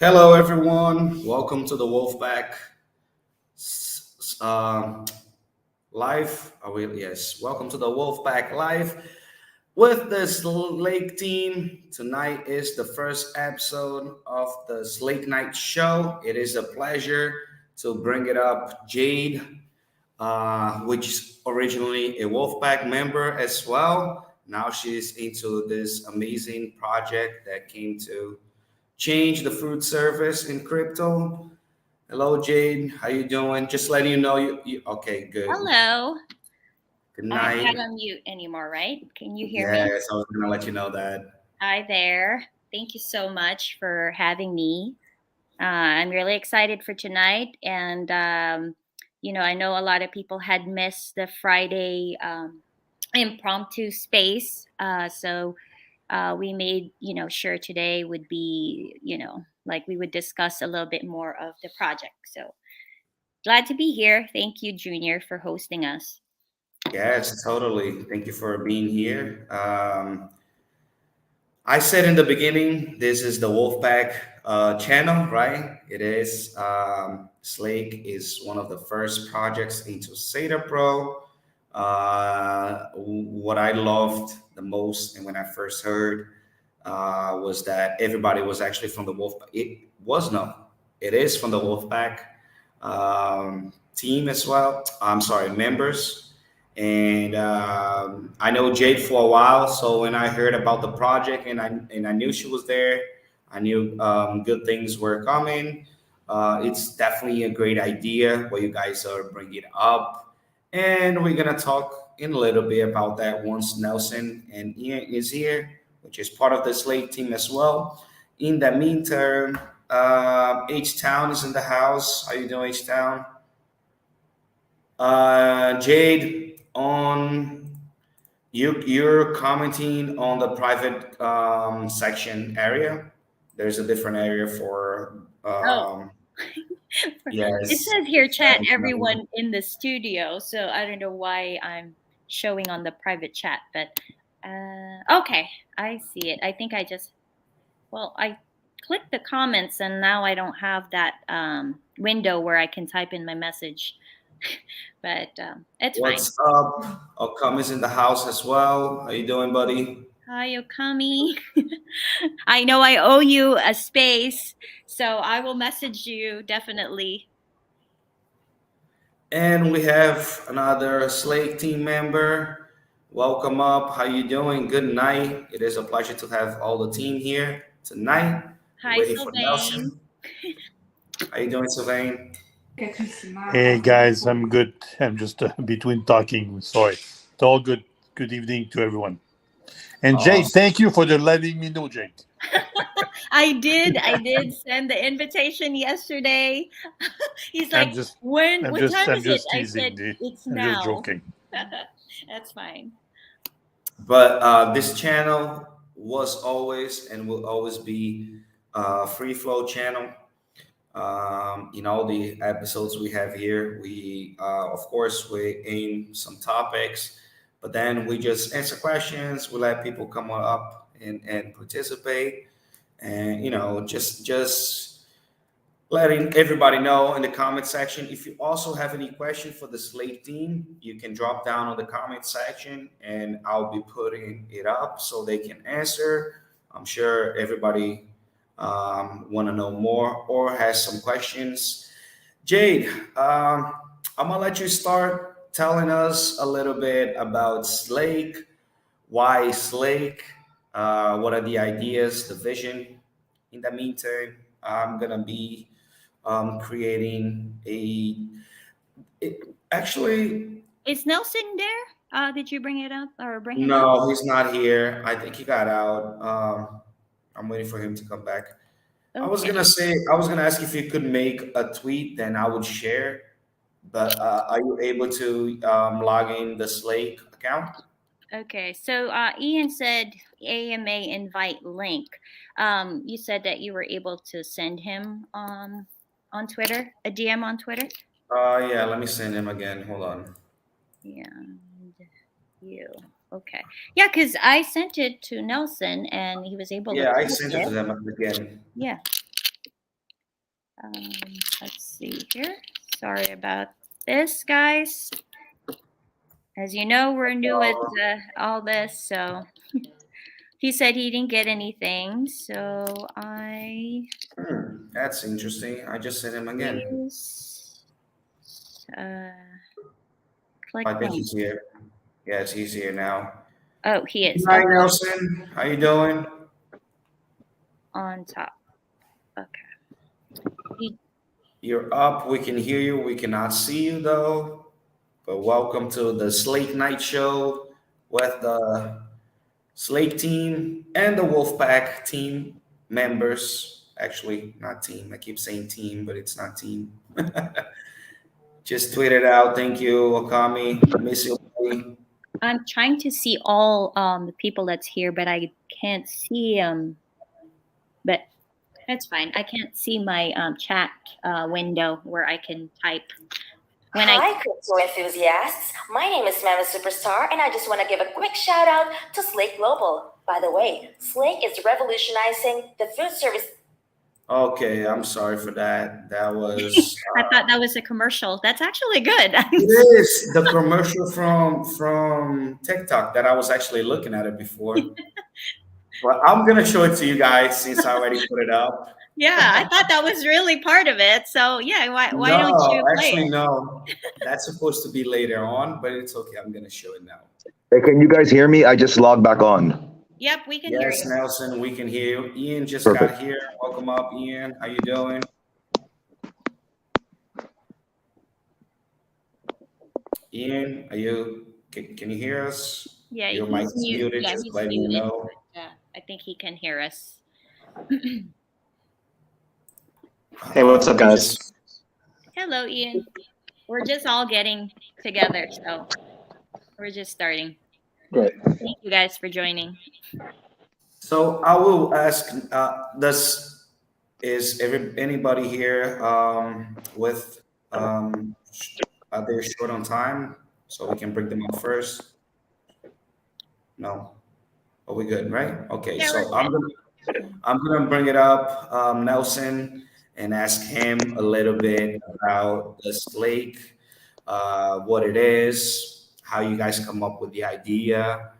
Hello, everyone. Welcome to the Wolfpack s- uh, Live. Yes, welcome to the Wolfpack Live with the Slake team. Tonight is the first episode of the Slake Night Show. It is a pleasure to bring it up, Jade, which is originally a Wolfpack member as well. Now she's into this amazing project that came to change the food service in crypto. Hello, Jade. How you doing? Just letting you know you okay, good. Hello. Good I'm night. not on mute anymore, right? Can you hear me? Yes, I was gonna let you know that. Hi there. Thank you so much for having me. I'm really excited for tonight. And, I know a lot of people had missed the Friday impromptu space. So we made, sure today would be, like we would discuss a little bit more of the project. So glad to be here. Thank you, Junior, for hosting us. Yes, totally. Thank you for being here. I said in the beginning, this is the Wolfpack channel, right? It is. Slake is one of the first projects into SaitaPro. What I loved the most, and when I first heard, was that everybody was actually from the Wolfpack. It was no, it is from the Wolfpack team as well. I'm sorry, members. And I know Jade for a while, so when I heard about the project and I knew she was there, I knew good things were coming. It's definitely a great idea what you guys are bringing up, and we're gonna talk in a little bit about that once Nelson and Ian is here, which is part of the Slate team as well. In the meantime, H Town is in the house. How you doing, H Town? Jade, on you're commenting on the private section area. There's a different area for Oh, it yes. says here chat everyone in the studio, so I don't know why I'm showing on the private chat, but okay, I see it. I think I clicked the comments and now I don't have that window where I can type in my message, but it's fine. What's up? Okam is in the house as well. How you doing, buddy? Hi, Okami. I know I owe you a space, so I will message you definitely. And we have another Slate team member. Welcome up. How you doing? Good night. It is a pleasure to have all the team here tonight. We're Hi, waiting for Sylvain. Nelson. How you doing, Sylvain? Hey guys, I'm good. I'm just between talking. Sorry. It's all good. Good evening to everyone. And Jade, Awesome. thank you for the letting me know, Jade. I did send the invitation yesterday. He's I'm like, just, when? I'm What just, time I'm is it? just I teasing. said, it's I'm just now. joking. That's fine. But this channel was always and will always be a free flow channel. In all the episodes we have here, we of course we aim some topics, but then we just answer questions. We let people come up and participate, and just letting everybody know in the comment section. If you also have any question for the Slate team, you can drop down on the comment section and I'll be putting it up so they can answer. I'm sure everybody want to know more or has some questions. Jade, I'm gonna let you start telling us a little bit about Slake, why Slake, what are the ideas, the vision. In the meantime, I'm gonna be creating actually, Is Nelson there? Did you bring it up or bring him up? no, he's not here. I think he got out. I'm waiting for him to come back. Okay. I was gonna ask if you could make a tweet, then I would share. But are you able to log in the Slake account? Okay. So Ian said AMA invite link. You said that you were able to send him on Twitter, a DM on Twitter. Yeah, let me send him again. Hold on. Yeah. And you. Okay. Yeah, because I sent it to Nelson and he was able to Yeah, I type sent it to it. them again. Yeah. Um, let's see here. Sorry about this, guys. As you know, we're new at all this, so he said he didn't get anything. So I That's interesting. I just sent him again. use click I think link. he's here. Yes, he's here now. Oh, he is. Hi, Okay, Nelson. How you doing? on top. Okay. You're up. We can hear you. We cannot see you though. But welcome to the Slake Night Show with the Slake team and the Wolfpack team members. Actually, not team. I keep saying team, but it's not team. Just tweeted out. Thank you, Okami. Miss you, buddy. I'm trying to see all the people that's here, but I can't see but that's fine. I can't see my chat window where I can type. Hi, crypto enthusiasts. My name is Mama Superstar, and I just want to give a quick shout out to Slake Global. By the way, Slake is revolutionizing the food service. Okay, I'm sorry for that. That was I thought that was a commercial. That's actually good. it is the commercial from TikTok that I was actually looking at it before. Well, I'm gonna show it to you guys since I already put it up. Yeah, I thought that was really part of it. So yeah, why don't No, you play actually, it? no. That's supposed to be later on, but it's okay. I'm gonna show it now. Hey, can you guys hear me? I just logged back on. Yep, we can hear Yes, you. Nelson, we can hear you. Ian just Perfect. got here. Welcome up, Ian. How you doing? Ian, are you? Can you hear us? Yeah, Your he's mic's muted. Yeah, Just he's letting you muted. know. I think he can hear us. Hey, what's up, guys? Hello, Ian. We're just all getting together, so we're just starting. Great. Thank you guys for joining. So I will ask: is anybody here with are they short on time so we can bring them up first? No. Are we good, right? Okay, Yeah, so we're I'm gonna bring it up, Nelson, and ask him a little bit about the Slake, what it is, how you guys come up with the idea,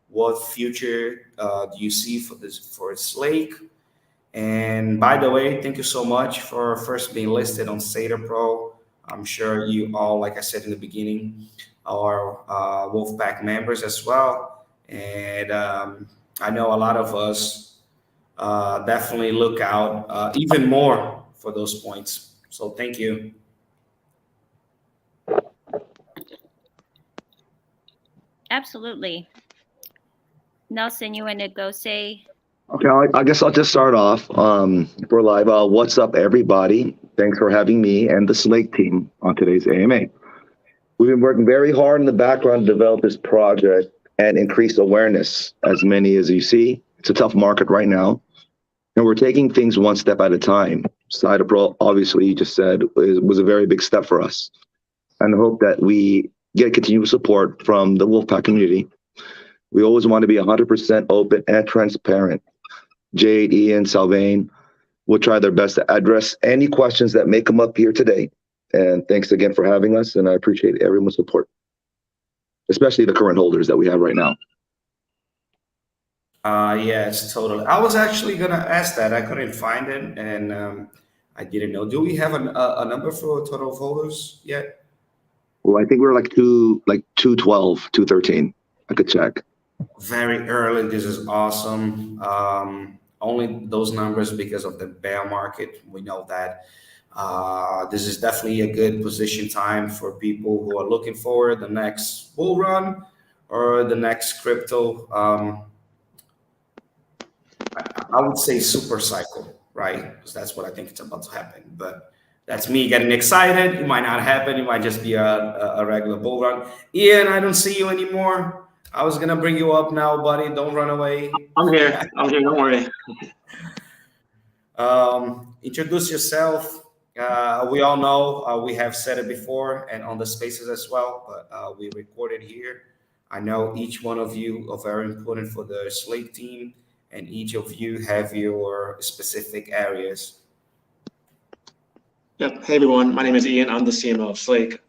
what future do you see for this for Slake? And by the way, thank you so much for first being listed on SaitaPro. I'm sure you all, like I said in the beginning, are Wolfpack members as well. And I know a lot of us definitely look out even more for those points. So thank you. absolutely. Nelson, you want to go say? Okay, I guess I'll just start off. We're live. What's up, everybody? Thanks for having me and the Slake team on today's AMA. We've been working very hard in the background to develop this project and increase awareness. As many as you see, it's a tough market right now, and we're taking things one step at a time. SaitaPro, obviously, you just said, was a very big step for us, and I hope that we get continued support from the Wolfpack community. We always want to be 100% open and transparent. Jade, Ian, Salvain will try their best to address any questions that may come up here today. And thanks again for having us, and I appreciate everyone's support, especially the current holders that we have right now. Yes, totally. I was actually gonna ask that. I couldn't find it, and I didn't know. Do we have a number for total of holders yet? Well, I think we're like 212, 213. I could check. Very early. This is awesome. Only those numbers because of the bear market. We know that this is definitely a good position time for people who are looking for the next bull run or the next crypto. I would say super cycle, right? Because that's what I think it's about to happen. But that's me getting excited. It might not happen. It might just be a regular bull run. Ian, I don't see you anymore. I was gonna bring you up now, buddy. Don't run away. I'm here. I'm here. Don't worry. Introduce yourself. We all know we have said it before and on the spaces as well, but we recorded here. I know each one of you are very important for the Slake team, and each of you have your specific areas. Yep. Hey everyone, my name is Ian. I'm the CMO of Slake.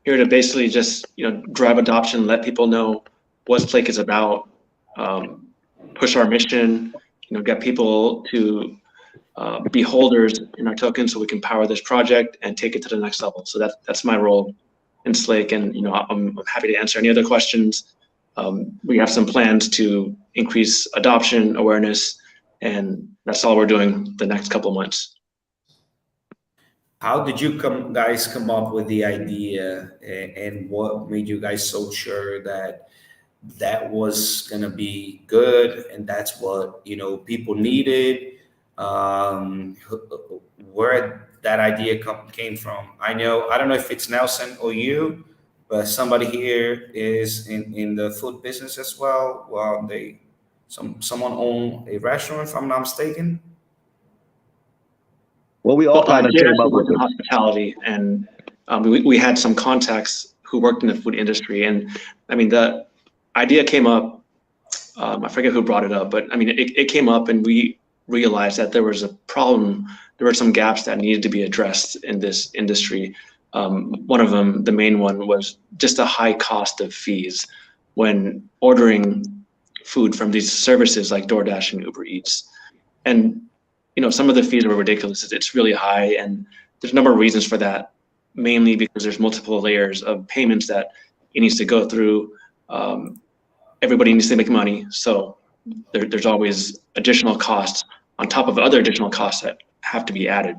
Here to basically just drive adoption, let people know what Slake is about, push our mission, get people to be holders in our token so we can power this project and take it to the next level. So that's my role in Slake, and I'm happy to answer any other questions. We have some plans to increase adoption, awareness, and that's all we're doing the next couple of months. How did you guys come up with the idea, and what made you guys so sure that that was gonna be good and that's what people needed? Where that idea came from? I don't know if it's Nelson or you, but somebody here is in the food business as well. Well, someone own a restaurant, if I'm not mistaken. Well, we all kind of Jay came actually up with worked in it. hospitality, and we had some contacts who worked in the food industry. And I mean, the idea came up. I forget who brought it up, but I mean, it came up, and we realized that there was a problem. There were some gaps that needed to be addressed in this industry. One of them, the main one, was just a high cost of fees when ordering food from these services like DoorDash and Uber Eats. And some of the fees were ridiculous. It's really high, and there's a number of reasons for that. Mainly because there's multiple layers of payments that it needs to go through. Everybody needs to make money, so there's always additional costs on top of other additional costs that have to be added.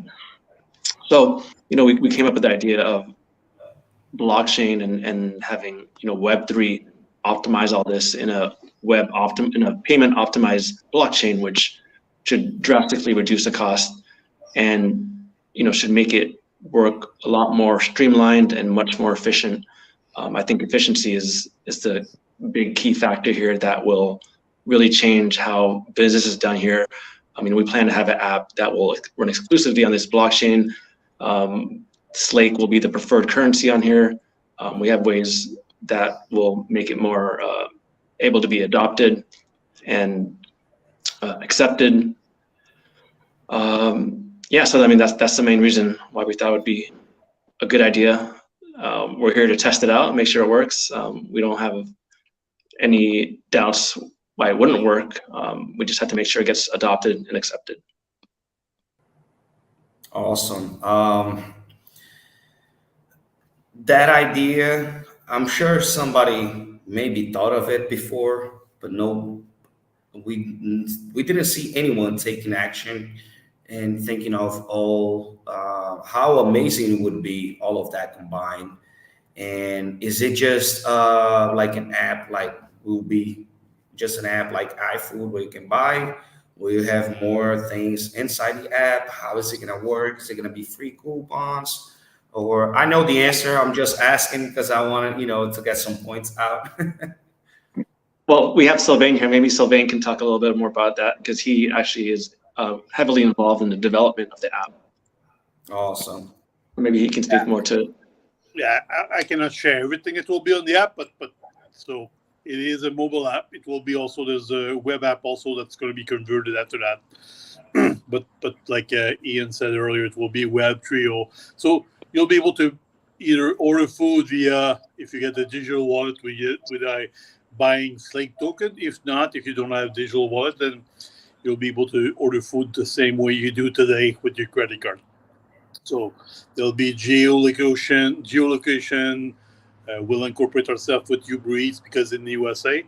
So we came up with the idea of blockchain and having Web3 optimize all this in a payment optimized blockchain, which should drastically reduce the cost and should make it work a lot more streamlined and much more efficient. I think efficiency is the big key factor here that will really change how business is done here. I mean, we plan to have an app that will run exclusively on this blockchain. Slake will be the preferred currency on here. We have ways that will make it more able to be adopted and accepted. Yeah, so I mean that's the main reason why we thought it would be a good idea. We're here to test it out, make sure it works. We don't have any doubts why it wouldn't work. We just have to make sure it gets adopted and accepted. Awesome. That idea, I'm sure somebody maybe thought of it before, but no, we didn't see anyone taking action and thinking of all how amazing it would be, all of that combined. And is it just like an app, like will be just an app like iFood where you can buy? Will you have more things inside the app? How is it going to work? Is it going to be free coupons? Or I know the answer. I'm just asking because I want to get some points out. Well, we have Sylvain here. Maybe Sylvain can talk a little bit more about that because he actually is heavily involved in the development of the app. Awesome. Or maybe he can speak more to it. Yeah, I cannot share everything. It will be on the app, but so it is a mobile app. It will be also, there's a web app also that's going to be converted after that. but like Ian said earlier, it will be Web 3.0. So you'll be able to either order food via, if you get the digital wallet with buying Slake token. If not, if you don't have digital wallet, then you'll be able to order food the same way you do today with your credit card. So there'll be geolocation. We'll incorporate ourselves with Uber Eats because in the USA,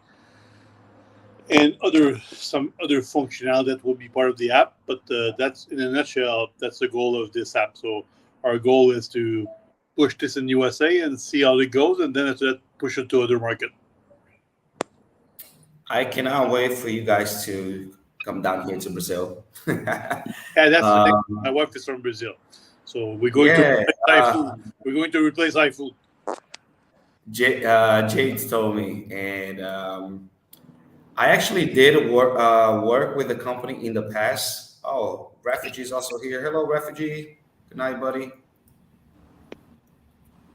and some other functionality that will be part of the app. But that's in a nutshell. That's the goal of this app. So our goal is to push this in the USA and see how it goes, and then after that, push it to other market. I cannot wait for you guys to come down here to Brazil. Yeah, that's the thing. My wife is from Brazil, so we're going to replace iFood. We're going to replace iFood. Jade told me, and I actually did work with the company in the past. Oh, Refugee's also here. Hello, Refugee. Good night, buddy.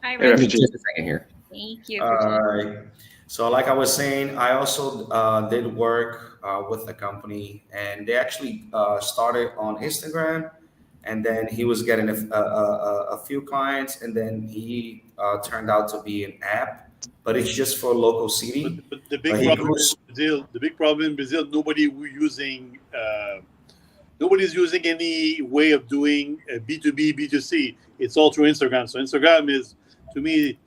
Hi, Hey, Refugee. Just a second here. Thank you. All right. So, like I was saying, I also did work with the company, and they actually started on Instagram, and then he was getting a few clients, and then he turned out to be an app, but it's just for local city. But the But big he problem grew. in Brazil, nobody's using any way of doing B2B, B2C. It's all through Instagram. So Instagram is, to me,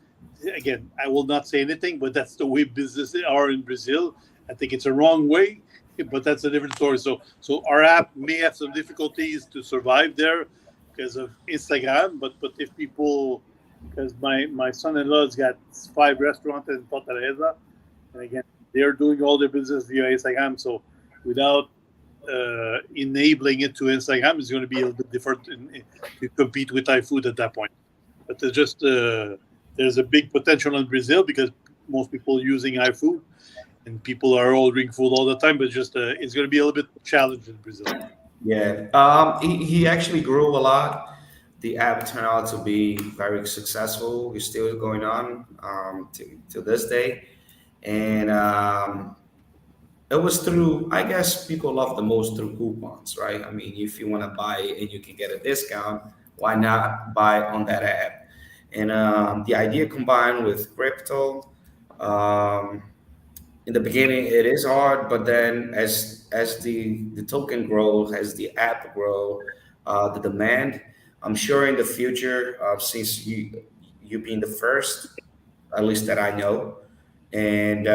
again, I will not say anything, but that's the way businesses are in Brazil. I think it's a wrong way, but that's a different story. So our app may have some difficulties to survive there because of Instagram. But if people, because my son-in-law has got 5 restaurants in Fortaleza, and again, they're doing all their business via Instagram. So without enabling it to Instagram, it's going to be a little bit different to compete with iFood at that point. But there's a big potential in Brazil because most people are using iFood and people are ordering food all the time. But just it's going to be a little bit challenged in Brazil. Yeah, he actually grew a lot. The app turned out to be very successful. It's still going on to this day, and it was through, I guess people love the most through coupons, right? I mean, if you want to buy it and you can get a discount, why not buy it on that app? And the idea combined with crypto, um, in the beginning it is hard, but then as the token grows, as the app grow, the demand, I'm sure in the future, since you being the first, at least that I know, and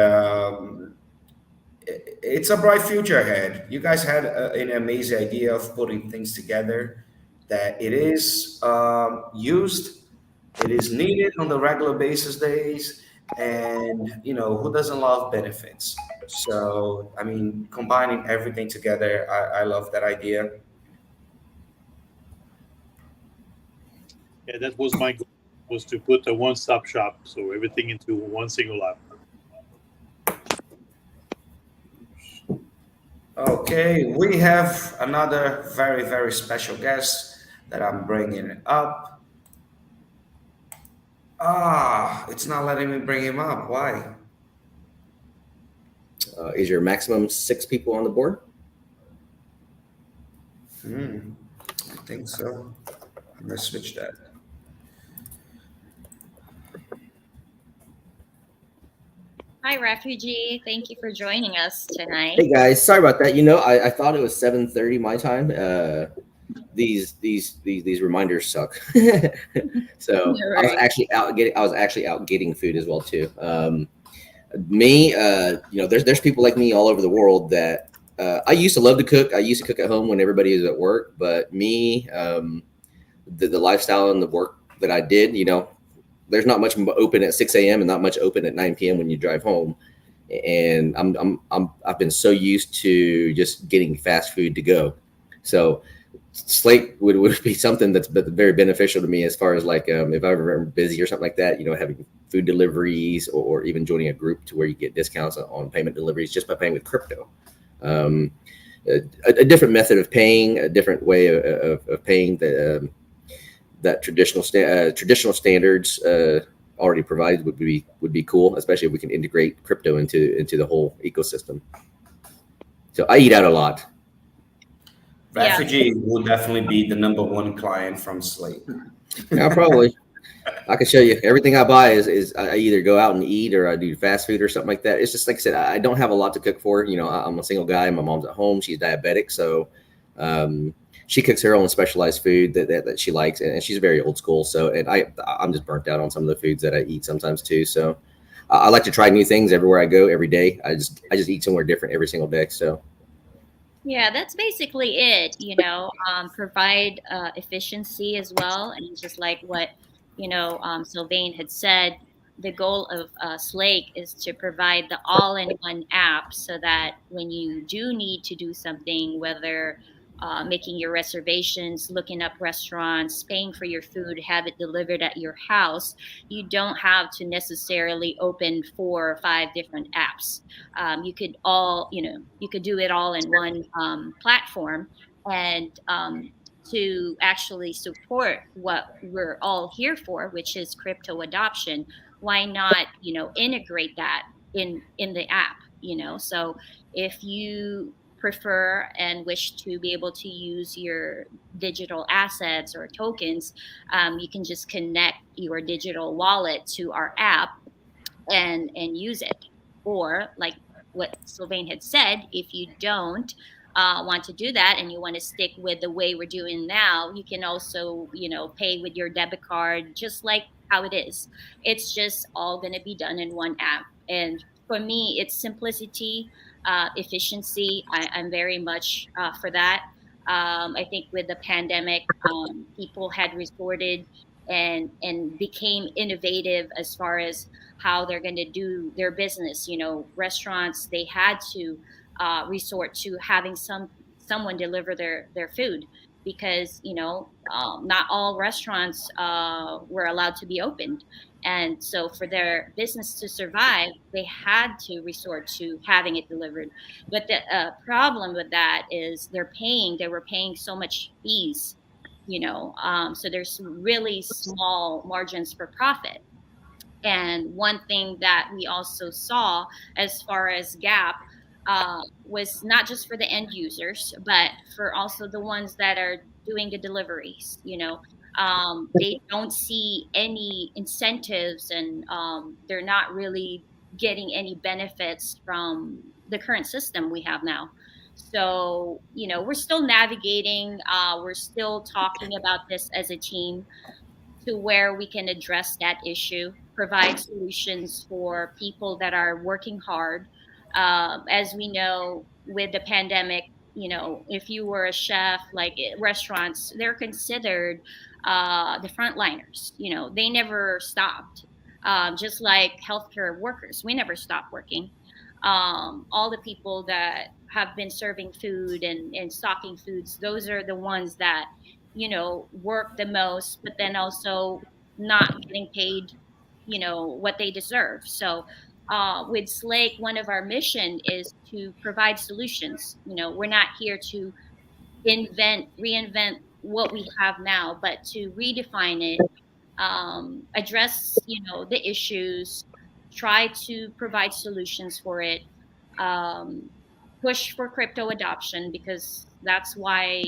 it's a bright future ahead. You guys had an amazing idea of putting things together that it is used, it is needed on the regular basis days, and who doesn't love benefits? So I mean, combining everything together, I love that idea. Yeah, that was my goal, was to put a one-stop shop, so everything into one single app. Okay, we have another very, very special guest that I'm bringing up. It's not letting me bring him up. Why? Is your maximum 6 people on the board? I think so. I'm gonna switch that. Hi, refugee. Thank you for joining us tonight. Hey guys, sorry about that. I thought it was 7:30 my time. These reminders suck. So I was actually out getting food as well too. There's people like me all over the world that I used to love to cook. I used to cook at home when everybody was at work, but me, the lifestyle and the work that I did, there's not much open at 6 a.m. and not much open at 9 p.m. when you drive home. And I've been so used to just getting fast food to go. So Slate would be something that's very beneficial to me as far as like if I'm ever busy or something like that, having food deliveries or even joining a group to where you get discounts on payment deliveries just by paying with crypto. A different method of paying, a different way of paying that traditional standards already provided would be cool, especially if we can integrate crypto into the whole ecosystem. So I eat out a lot. Refugee will definitely be the number one client from Slate. Yeah, probably. I can show you everything I buy is I either go out and eat or I do fast food or something like that. It's just like I said, I don't have a lot to cook for. I'm a single guy. My mom's at home. She's diabetic, so she cooks her own specialized food that she likes, and she's very old school. So, and I'm just burnt out on some of the foods that I eat sometimes too. So, I like to try new things everywhere I go every day. I just eat somewhere different every single day. So. Yeah, that's basically it, provide efficiency as well. And just like what, Sylvain had said, the goal of Slake is to provide the all-in-one app so that when you do need to do something, whether making your reservations, looking up restaurants, paying for your food, have it delivered at your house, you don't have to necessarily open 4 or 5 different apps. You could do it all in one platform, and to actually support what we're all here for, which is crypto adoption. Why not, integrate that in the app? So if you prefer and wish to be able to use your digital assets or tokens, you can just connect your digital wallet to our app and use it. Or like what Sylvain had said, if you don't want to do that and you want to stick with the way we're doing now, you can also, pay with your debit card, just like how it is. It's just all going to be done in one app. And for me, it's simplicity, efficiency. I'm very much for that. I think with the pandemic, people had resorted and became innovative as far as how they're going to do their business. Restaurants, they had to resort to having someone deliver their food, because not all restaurants were allowed to be opened, and so for their business to survive, they had to resort to having it delivered. But the problem with that is they were paying so much fees, so there's really small margins for profit. And one thing that we also saw as far as gap was not just for the end users, but for also the ones that are doing the deliveries. They don't see any incentives, and they're not really getting any benefits from the current system we have now. So, we're still navigating, we're still talking about this as a team to where we can address that issue, provide solutions for people that are working hard. As we know, with the pandemic, if you were a chef, like restaurants, they're considered the frontliners. They never stopped. Just like healthcare workers, we never stopped working. All the people that have been serving food and stocking foods, those are the ones that work the most, but then also not getting paid what they deserve. So with Slake, one of our mission is to provide solutions. We're not here to reinvent what we have now, but to redefine it, address the issues, try to provide solutions for it, um, push for crypto adoption, because that's why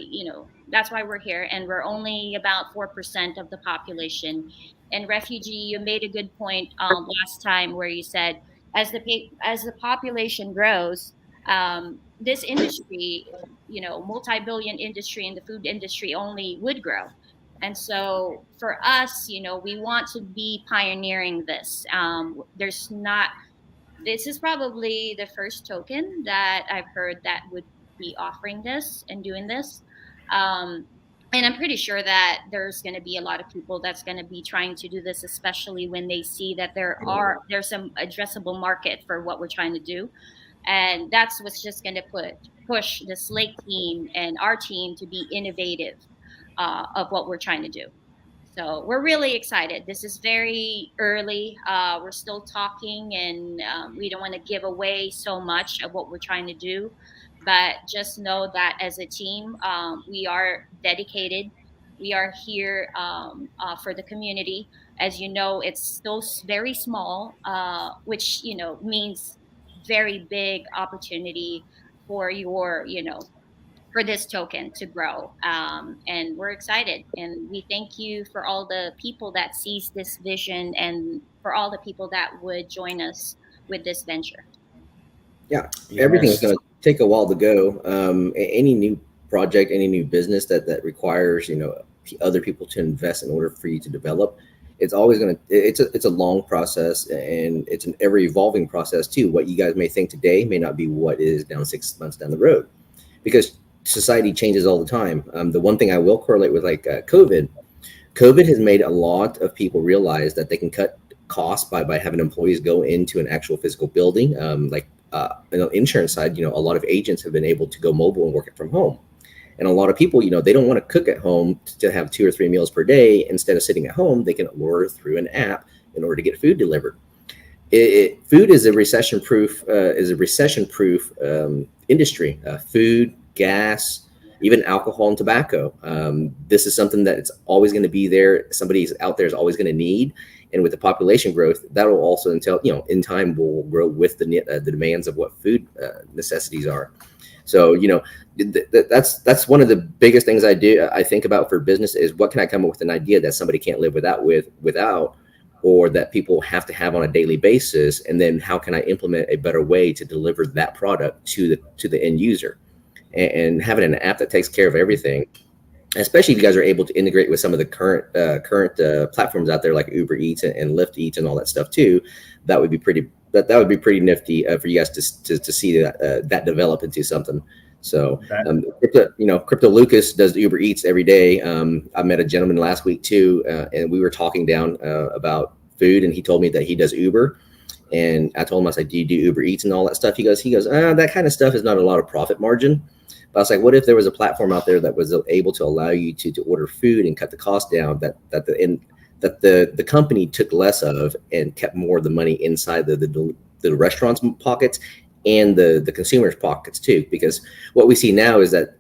we're here, and we're only about 4% of the population. And refugee, you made a good point last time, where you said as the population grows, this industry, multi-billion industry in the food industry, only would grow. And so for us, we want to be pioneering this. This is probably the first token that I've heard that would be offering this and doing this. Um, and I'm pretty sure that there's going to be a lot of people that's going to be trying to do this, especially when they see that there's some addressable market for what we're trying to do. And that's what's just going to push the Slake team and our team to be innovative of what we're trying to do. So we're really excited. This is very early. We're still talking, and we don't want to give away so much of what we're trying to do. But just know that as a team, we are dedicated. We are here for the community. As you know, it's still very small, which means very big opportunity for for this token to grow. And we're excited. And we thank you for all the people that sees this vision, and for all the people that would join us with this venture. Yeah, everything's going to take a while to go. Any new project, any new business that requires, other people to invest in order for you to develop, it's always going to, it's a long process, and it's an ever evolving process too. What you guys may think today may not be what is down 6 months down the road, because society changes all the time. The one thing I will correlate with, like COVID has made a lot of people realize that they can cut costs by having employees go into an actual physical building. On the insurance side, a lot of agents have been able to go mobile and work it from home. And a lot of people, they don't want to cook at home to have 2 or 3 meals per day. Instead of sitting at home, they can order through an app in order to get food delivered. Food is a recession-proof industry. Food, gas, even alcohol and tobacco. This is something that it's always going to be there. Somebody's out there is always going to need. And with the population growth, that will also entail, in time will grow with the demands of what food necessities are. So, that's one of the biggest things I think about for business is what can I come up with an idea that somebody can't live without, or that people have to have on a daily basis, and then how can I implement a better way to deliver that product to the end user, and having an app that takes care of everything. Especially if you guys are able to integrate with some of the current platforms out there like Uber Eats and Lyft Eats and all that stuff too, that would be pretty nifty for you guys to see that develop into something. So, Crypto Lucas does Uber Eats every day. I met a gentleman last week too, and we were talking down about food, and he told me that he does Uber. And I told him, I was like, do you do Uber Eats and all that stuff? He goes, that kind of stuff is not a lot of profit margin. But I was like, what if there was a platform out there that was able to allow you to order food and cut the cost down, that the company took less of and kept more of the money inside the restaurant's pockets and the consumer's pockets too? Because what we see now is that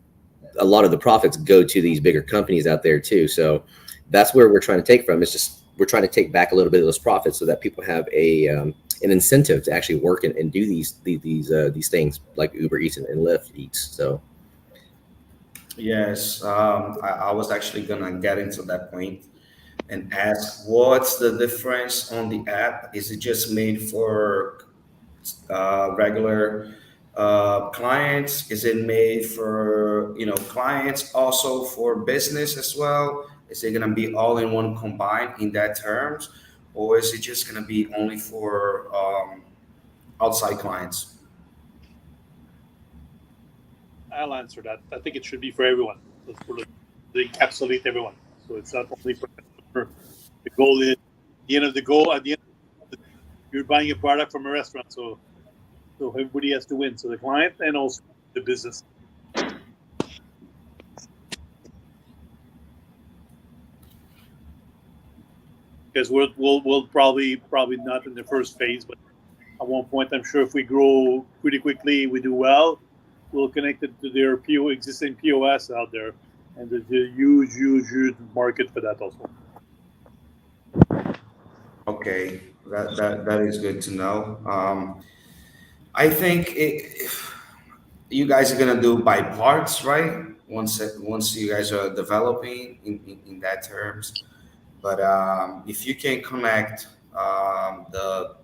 a lot of the profits go to these bigger companies out there too. So that's where we're trying to take from. It's just we're trying to take back a little bit of those profits so that people have an incentive to actually work and do these things like Uber Eats and Lyft Eats. So. Yes, I was actually gonna get into that point and ask what's the difference on the app? Is it just made for regular clients? Is it made for clients also for business as well? Is it gonna be all in one combined in that terms, or is it just gonna be only for outside clients? I'll answer that. I think it should be for everyone. Let's put it to encapsulate everyone. So it's not only for the goal is at the end you're buying a product from a restaurant, so everybody has to win. So the client and also the business. Because we'll probably not in the first phase, but at one point I'm sure if we grow pretty quickly, we do well, we'll connect it to their existing POS out there, and there's a huge market for that also. Okay, that is good to know. I think you guys are gonna do by parts, right? Once you guys are developing in that terms, but if you can connect the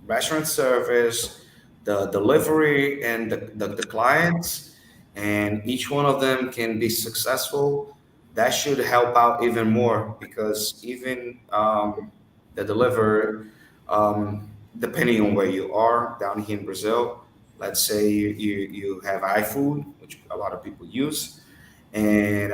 restaurant service, the delivery, and the clients, and each one of them can be successful, that should help out even more because even the deliverer, depending on where you are down here in Brazil, let's say you have iFood, which a lot of people use, and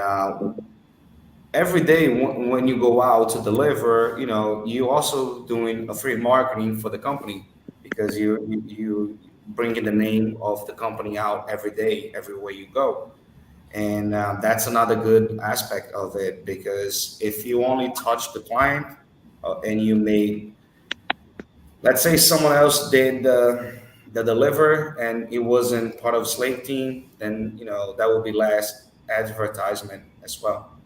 every day when you go out to deliver, you also doing a free marketing for the company because you bringing the name of the company out every day, everywhere you go. And that's another good aspect of it because if you only touch the client and you made, let's say someone else did the deliver and it wasn't part of Slake team, then that would be less advertisement as well.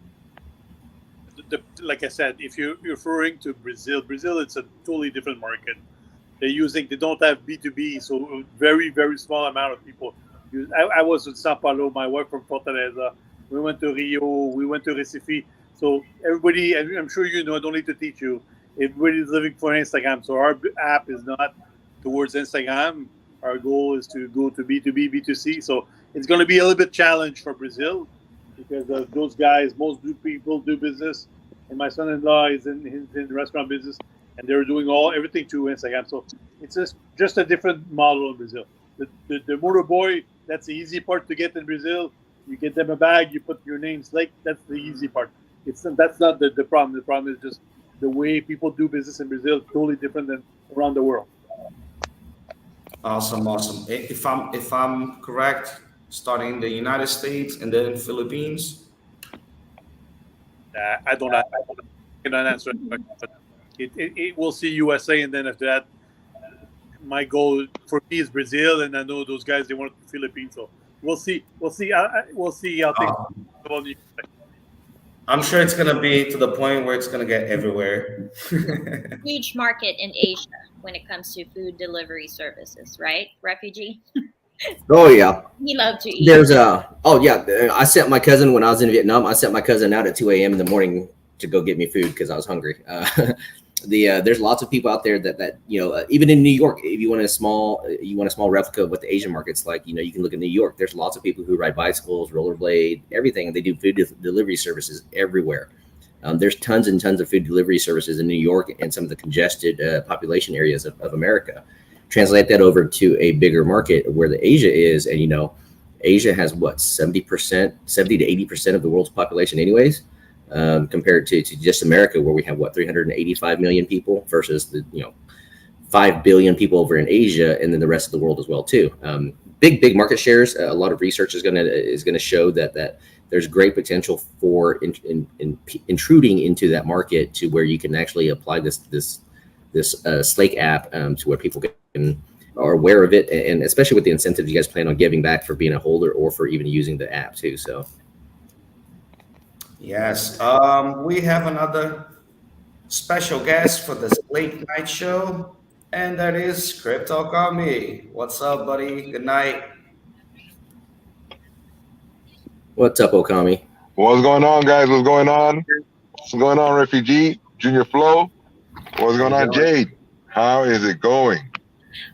Like I said, if you're referring to Brazil, it's a totally different market. They don't have B2B, so a very, very small amount of people use. I was in Sao Paulo, my wife from Fortaleza. We went to Rio, we went to Recife. So everybody, I'm sure I don't need to teach you, everybody's living for Instagram. So our app is not towards Instagram. Our goal is to go to B2B, B2C. So it's going to be a little bit challenge for Brazil because those guys, people do business. And my son-in-law is in the restaurant business, and they're doing everything through Instagram. So it's just a different model in Brazil. The motor boy, that's the easy part to get in Brazil. You get them a bag, you put your name Slake. That's the easy part. That's not the problem. The problem is just the way people do business in Brazil is totally different than around the world. Awesome. If I'm correct, starting in the United States and then Philippines. I cannot answer that question, but it will see USA, and then after that, my goal for me is Brazil, and I know those guys they want the Philippines, so we'll see. We'll see how things go. I'm sure it's gonna be to the point where it's gonna get everywhere. Huge market in Asia when it comes to food delivery services, right? Refugee. Oh yeah. We love to eat. There's oh yeah. I sent my cousin when I was in Vietnam. I sent my cousin out at 2 a.m. in the morning to go get me food because I was hungry. There's lots of people out there that even in New York, if you want a small replica of what the Asian market's like, you can look at New York. There's lots of people who ride bicycles, rollerblade, everything, and they do food delivery services everywhere. There's tons and tons of food delivery services in New York and some of the congested population areas of America. Translate that over to a bigger market where the Asia is, and Asia has what 70 to 80% of the world's population, anyways. Compared to just America, where we have 385 million people versus the 5 billion people over in Asia, and then the rest of the world as well too. Big market shares. A lot of research is gonna show that there's great potential for intruding into that market to where you can actually apply this Slake app to where people are aware of it, and especially with the incentives you guys plan on giving back for being a holder or for even using the app too. So. Yes, we have another special guest for the Slake Night Show, and that is Crypto Kami. What's up, buddy? Good night. What's up, Okami? What's going on, guys? What's going on? What's going on, Refugee? Junior Flow? What's going on, Jade? How is it going?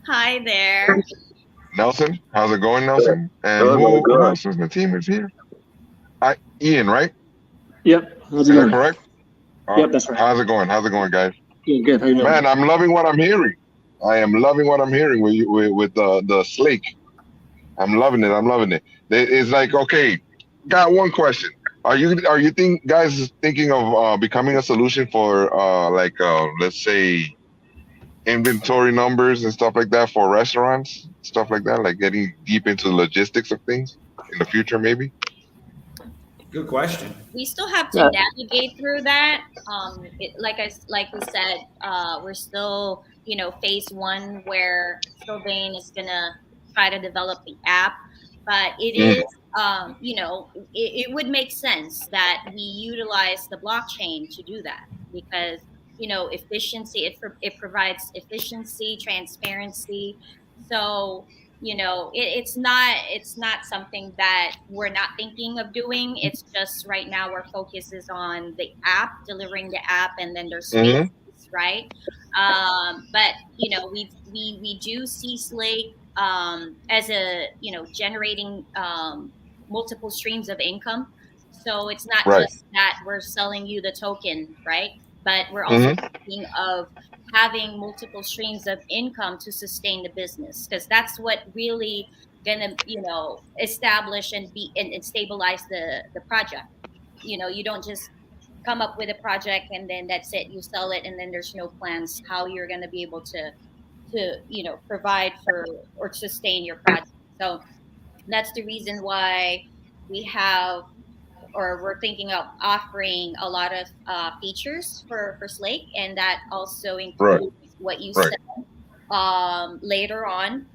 Hi there. Nelson? How's it going, Nelson? And who else is the team is here? Ian, right? Yep. Is that correct? Yep, that's right. How's it going? How's it going, guys? Good. How you doing? Man, I'm loving what I'm hearing. I am loving what I'm hearing with the Slake. I'm loving it. It's like, okay, got one question. Are you guys thinking of becoming a solution for let's say inventory numbers and stuff like that for restaurants, stuff like that, like getting deep into the logistics of things in the future, maybe? Good question. We still have to navigate through that. Like we said, we're still, phase one where Sylvain is gonna try to develop the app, but it is, it would make sense that we utilize the blockchain to do that because efficiency. It provides efficiency, transparency. So it's not something that we're not thinking of doing. It's just right now our focus is on the app, delivering the app, and then there's spaces, right? But we do see Slake as a generating multiple streams of income. So it's not just that we're selling you the token, right? But we're also thinking of having multiple streams of income to sustain the business, because that's what really gonna establish and stabilize the project. You don't just come up with a project and then that's it, you sell it, and then there's no plans how you're going to be able to provide for or sustain your project. So that's the reason why we have, or we're thinking of offering a lot of features for Slake, and that also includes what you said. Later on,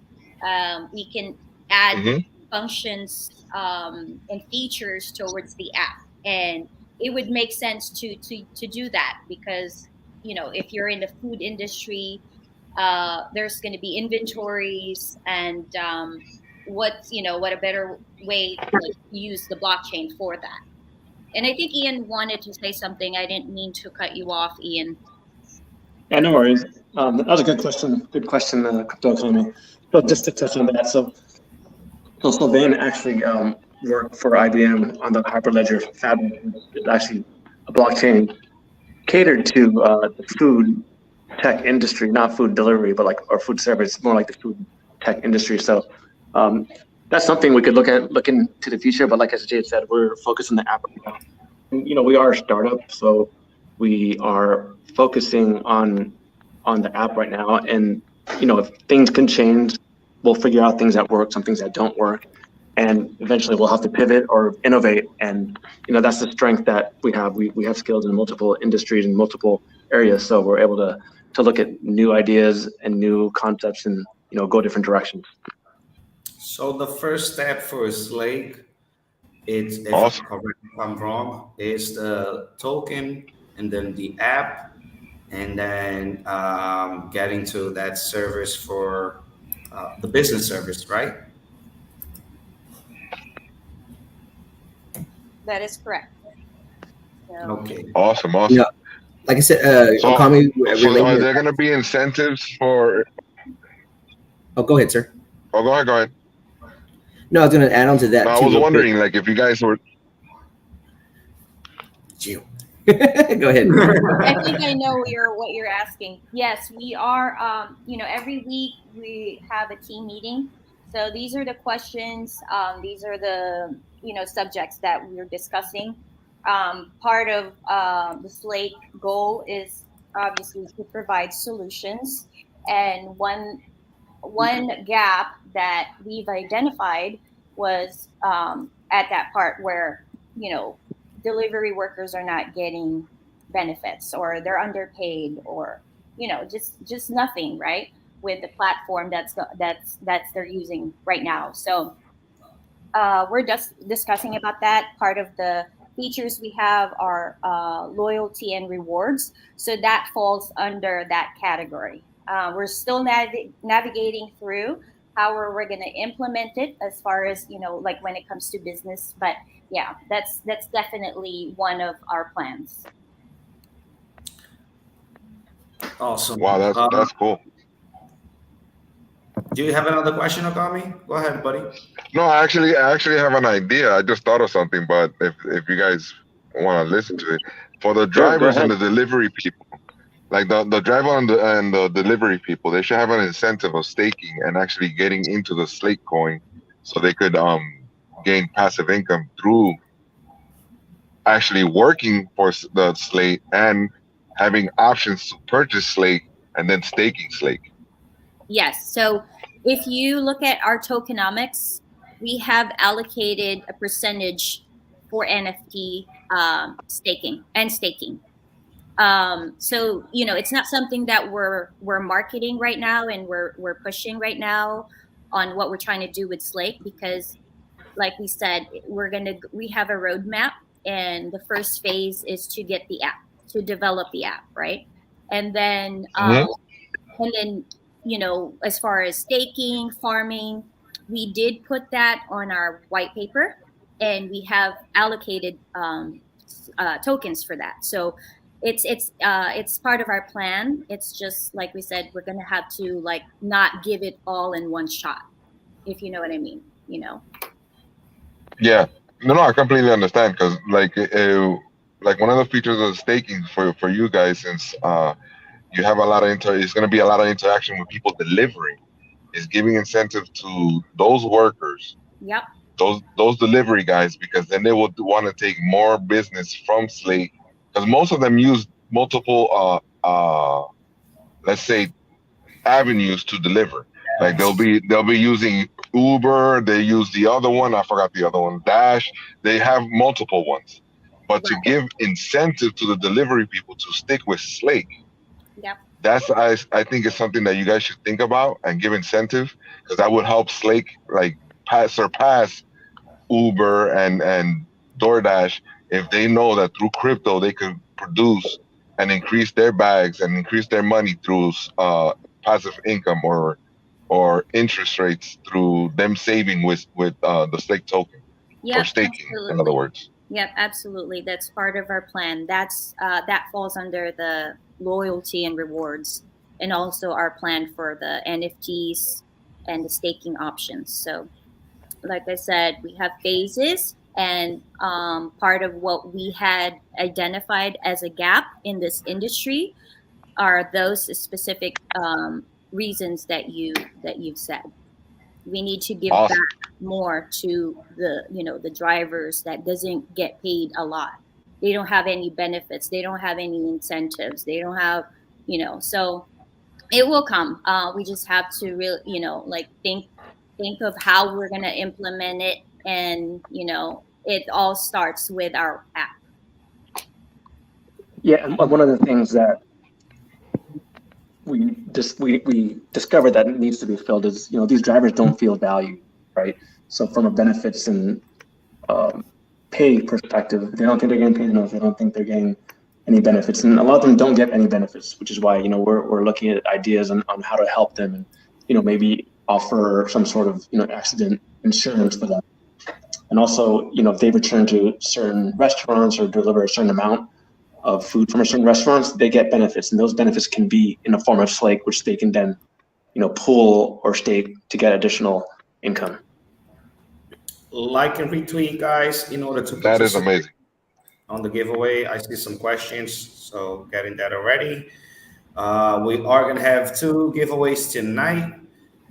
we can add functions and features towards the app, and it would make sense to do that because if you're in the food industry, there's going to be inventories, and what a better way to use the blockchain for that. And I think Ian wanted to say something. I didn't mean to cut you off, Ian. Yeah, no worries. That was a good question. Crypto Economy. So just to touch on that, so Sylvain actually worked for IBM on the Hyperledger Fabric. It's actually a blockchain catered to the food tech industry, not food delivery, but or food service, more like the food tech industry. So that's something we could look into the future. But like as Jade said, we're focused on the app right now. And, we are a startup, so we are focusing on the app right now. And if things can change, we'll figure out things that work, some things that don't work, and eventually we'll have to pivot or innovate. And that's the strength that we have. We have skills in multiple industries and multiple areas, so we're able to look at new ideas and new concepts and go different directions. So the first step for Slake, it's if I'm wrong, is the token and then the app, and then getting to that service for the business service, right? That is correct. So, Okay. Awesome. Yeah. Like I said, So, Okami, so related are to there that. going to be incentives for? Oh, go ahead, sir. Oh, go ahead. Go ahead. No, I was going to add on to that No, I too, was real quick. wondering, like, if you guys were. Gio. Go ahead. I think I know what you're asking. Yes, we are. Every week we have a team meeting. So these are the questions. These are the subjects that we're discussing. Part of the Slake goal is obviously to provide solutions, and one gap that we've identified was at that part where delivery workers are not getting benefits, or they're underpaid, or just nothing right with the platform that's they're using right now. So we're just discussing about that. Part of the features we have are loyalty and rewards. So that falls under that category. We're still navigating through how we're going to implement it as far as, like when it comes to business. But yeah, that's definitely one of our plans. Awesome. Wow, that's cool. Do you have another question, Okami? Go ahead, buddy. No, I actually have an idea. I just thought of something, but if you guys want to listen to it, for the drivers and the delivery people, like the driver and the delivery people, they should have an incentive of staking and actually getting into the Slake coin, so they could gain passive income through actually working for the Slake and having options to purchase Slake and then staking Slake. Yes. So if you look at our tokenomics, we have allocated a percentage for NFT staking. So it's not something that we're marketing right now and we're pushing right now on what we're trying to do with Slake, because like we said, we have a roadmap, and the first phase is to get the app, to develop the app, right? And then as far as staking, farming, we did put that on our white paper, and we have allocated tokens for that. So it's part of our plan. It's just like we said, we're gonna have to not give it all in one shot, if you know what I mean. Yeah, no, I completely understand, because like one of the features of staking for you guys, since you have a lot of it's going to be a lot of interaction with people delivering, is giving incentive to those workers, Yep. those delivery guys, because then they will want to take more business from Slake, because most of them use multiple let's say avenues to deliver. Like they'll be using Uber, they use the other one, I forgot the other one, Dash. They have multiple ones. But to give incentive to the delivery people to stick with Slake, Yep. that's I think it's something that you guys should think about and give incentive, because that would help Slake surpass Uber and DoorDash, if they know that through crypto they could produce and increase their bags and increase their money through passive income or interest rates through them saving with the Slake token, or staking, absolutely. in other words. Yep, absolutely. That's part of our plan. That's that falls under the loyalty and rewards, and also our plan for the NFTs and the staking options. So, like I said, we have phases, and part of what we had identified as a gap in this industry are those specific reasons that you've said. We need to give Awesome. back more to the drivers that doesn't get paid a lot. They don't have any benefits. They don't have any incentives. They don't have, so it will come. We just have to really, think of how we're going to implement it. And, it all starts with our app. Yeah, and one of the things that we discovered that needs to be filled is, these drivers don't feel valued, right? So from a benefits and pay perspective, they don't think they're getting paid enough. They don't think they're getting any benefits, and a lot of them don't get any benefits, which is why we're looking at ideas on how to help them, and maybe offer some sort of accident insurance for them. And also, if they return to certain restaurants or deliver a certain amount of food from a certain restaurants, they get benefits, and those benefits can be in the form of Slake, which they can then, pool or stake to get additional income. Like and retweet, guys, in order to That is participate amazing. on the giveaway. I see some questions, so getting that already. We are going to have 2 giveaways tonight.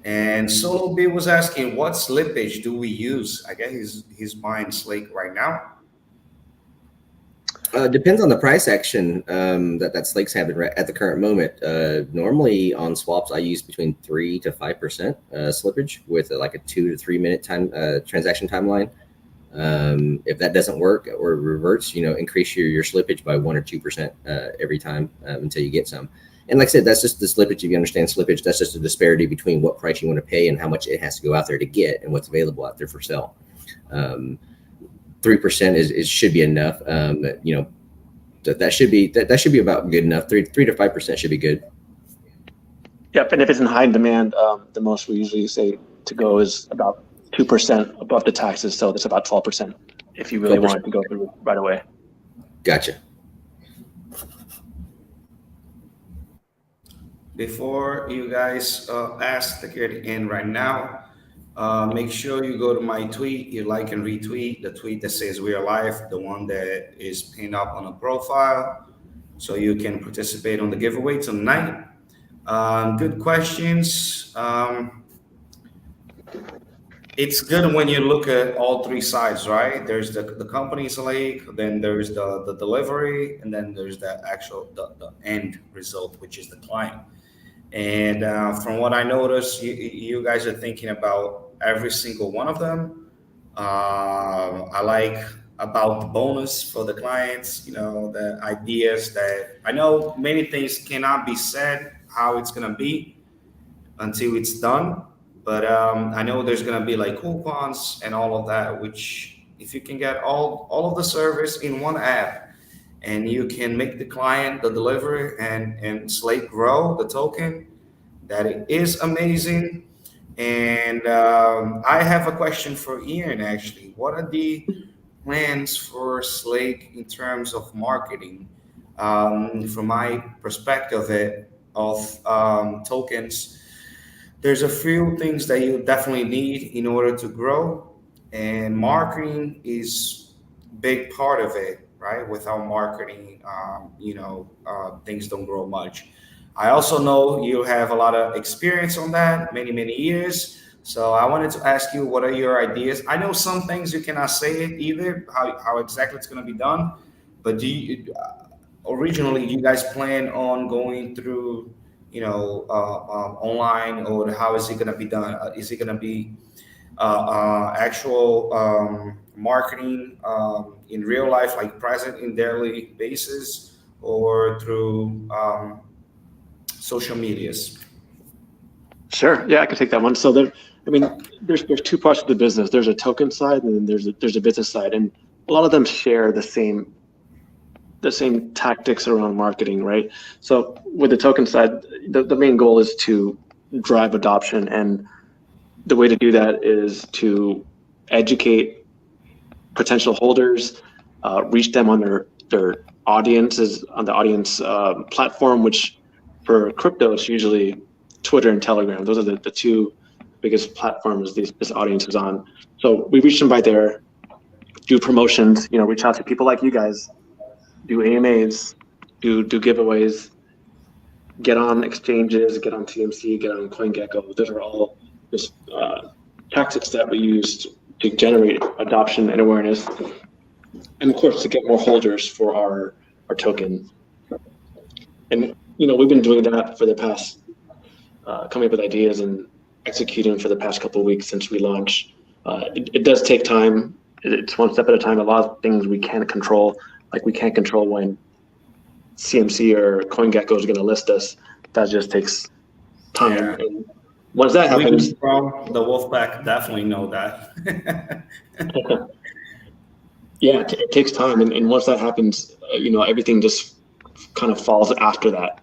And Solo B was asking, what slippage do we use? I guess he's buying Slake right now. Depends on the price action that Slake's having at the current moment. Normally on swaps, I use between 3 to 5% slippage with like a 2 to 3 minute time transaction timeline. If that doesn't work or reverts, increase your slippage by 1 or 2% every time until you get some. And like I said, that's just the slippage. If you understand slippage, that's just a disparity between what price you want to pay and how much it has to go out there to get and what's available out there for sale. 3% should be enough. That should be about good enough. 3 to 5% should be good. Yep, and if it's in high demand, the most we usually say to go is about 2% above the taxes. So that's about 12% if you really 12%. want it to go through right away. Gotcha. Before you guys ask to get in right now, make sure you go to my tweet, you like and retweet the tweet that says we are live, the one that is pinned up on a profile, so you can participate on the giveaway tonight. Good questions. It's good when you look at all 3 sides, right? There's the company's Slake, then there's the delivery, and then there's the actual the end result, which is the client. And from what I noticed, you guys are thinking about every single one of them. I like about the bonus for the clients, the ideas that I know many things cannot be said how it's going to be until it's done. But I know there's going to be like coupons and all of that, which if you can get all of the service in one app, and you can make the client the delivery and Slake grow the token, that it is amazing. And I have a question for Ian, actually. What are the plans for Slake in terms of marketing? From my perspective of tokens, there's a few things that you definitely need in order to grow, and marketing is a big part of it, right? Without marketing, things don't grow much. I also know you have a lot of experience on that, many, many years. So I wanted to ask you, what are your ideas? I know some things you cannot say it either, how exactly it's going to be done. But originally, you guys plan on going through, online, or how is it going to be done? Is it going to be actual marketing in real life, like present in daily basis, or through social medias? Sure. Yeah, I can take that one. So there's 2 parts of the business. There's a token side, and then there's a business side, and a lot of them share the same tactics around marketing, right? So with the token side, the main goal is to drive adoption, and the way to do that is to educate potential holders, reach them on their audiences, on the audience platform, which for crypto, it's usually Twitter and Telegram. Those are the 2 biggest platforms this audience is on. So we reach them by there, do promotions, reach out to people like you guys, do AMAs, do giveaways, get on exchanges, get on TMC, get on CoinGecko. Those are all just tactics that we use to generate adoption and awareness, and of course to get more holders for our token. And we've been doing that for the past, coming up with ideas and executing for the past couple of weeks since we launched. It does take time. It's one step at a time. A lot of things we can't control, like we can't control when CMC or CoinGecko is going to list us. That just takes time. Yeah. And once that happens, from the Wolfpack definitely know that. yeah, it takes time, and once that happens, everything just kind of falls after that.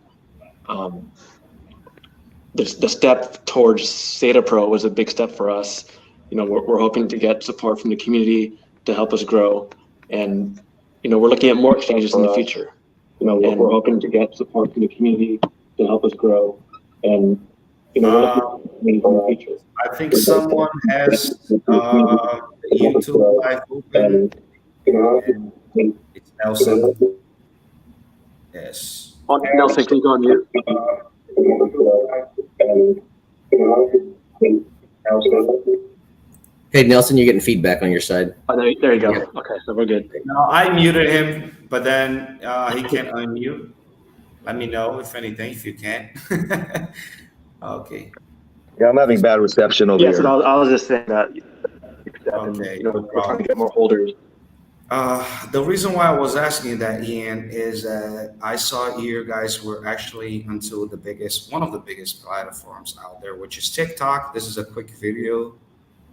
The step towards SaitaPro was a big step for us. we're hoping to get support from the community to help us grow, and we're looking at more exchanges in the future. We're hoping to get support from the community to help us grow, and we're looking at more exchanges in the future. I think someone has YouTube live open, and it's Nelson. Yes. Nelson, can you go on mute? Hey, Nelson, you're getting feedback on your side. Oh, there you go. Yeah. Okay, so we're good. No, I muted him, but then he can't unmute. Let me know if anything, if you can. Okay. Yeah, I'm having bad reception over here. Yes, I was just saying that. Okay. We're trying to get more holders. The reason why I was asking that, Ian, is that I saw you guys were actually onto one of the biggest platforms out there, which is TikTok. This is a quick video.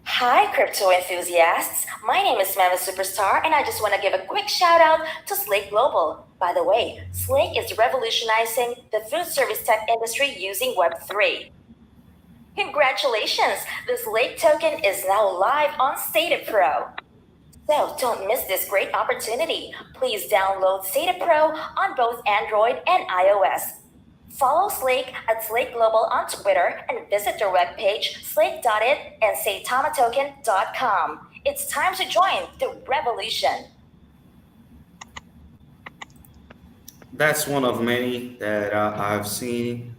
Hi, crypto enthusiasts. My name is Mama Superstar, and I just want to give a quick shout out to Slake Global. By the way, Slake is revolutionizing the food service tech industry using Web3. Congratulations! The Slake token is now live on SaitaPro. So don't miss this great opportunity. Please download SaitaPro on both Android and iOS. Follow Slake at Slake Global on Twitter and visit their webpage slake.it and saitamatoken.com. It's time to join the revolution. That's one of many that I've seen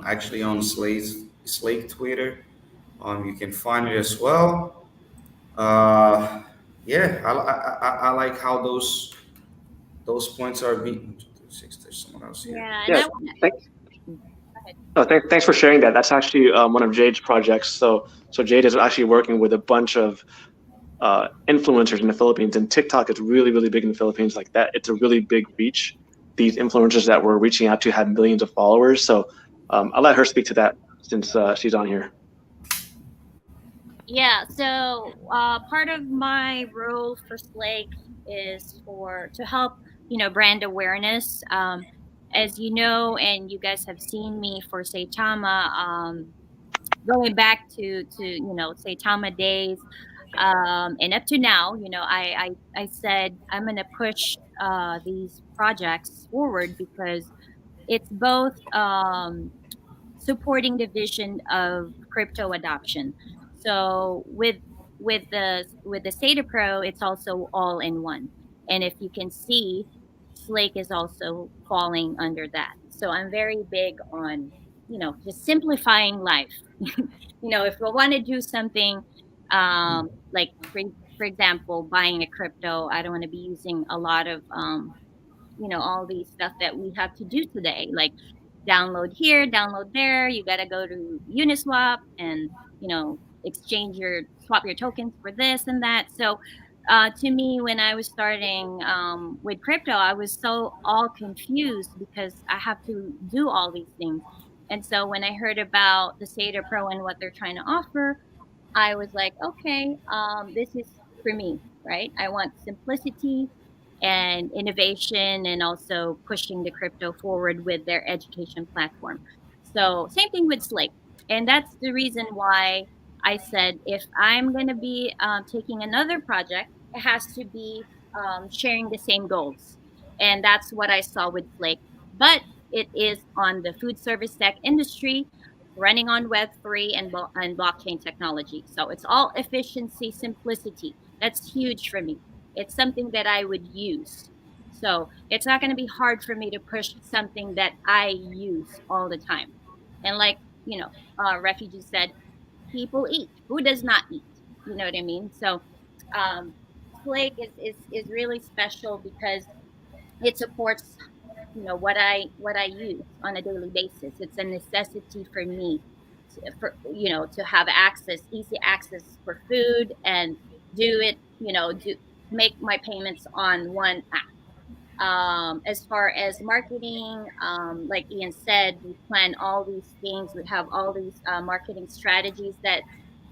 actually on Slake Twitter. You can find it as well. Yeah, I like how those points are being. There's someone else here. Yeah. Thanks for sharing that. That's actually one of Jade's projects. So Jade is actually working with a bunch of influencers in the Philippines, and TikTok is really, really big in the Philippines. Like that, it's a really big reach. These influencers that we're reaching out to have millions of followers. So I'll let her speak to that since she's on here. Yeah, so part of my role for Slake is to help, brand awareness. As you know, and you guys have seen me for Saitama, going back to Saitama days, and up to now, I said I'm gonna push these projects forward because it's both supporting the vision of crypto adoption. So with the SaitaPro, it's also all in one. And if you can see, Slake is also falling under that. So I'm very big on, just simplifying life. If we want to do something, like for example, buying a crypto, I don't want to be using a lot of all these stuff that we have to do today, like download here, download there. You got to go to Uniswap and swap your tokens for this and that. So to me, when I was starting with crypto, I was so all confused because I have to do all these things. And so when I heard about the SaitaPro and what they're trying to offer, I was like, okay, this is for me, right? I want simplicity and innovation and also pushing the crypto forward with their education platform. So same thing with Slake. And that's the reason why I said if I'm going to be taking another project, it has to be sharing the same goals. And that's what I saw with Slake. But it is on the food service tech industry, running on Web3 and blockchain technology. So it's all efficiency, simplicity. That's huge for me. It's something that I would use. So it's not going to be hard for me to push something that I use all the time. And like, Refugee said, people eat. Who does not eat? You know what I mean? So Slake is really special because it supports what I use on a daily basis. It's a necessity for me to have easy access for food and do it, make my payments on one app. As far as marketing, like Ian said, we plan all these things. We have all these marketing strategies that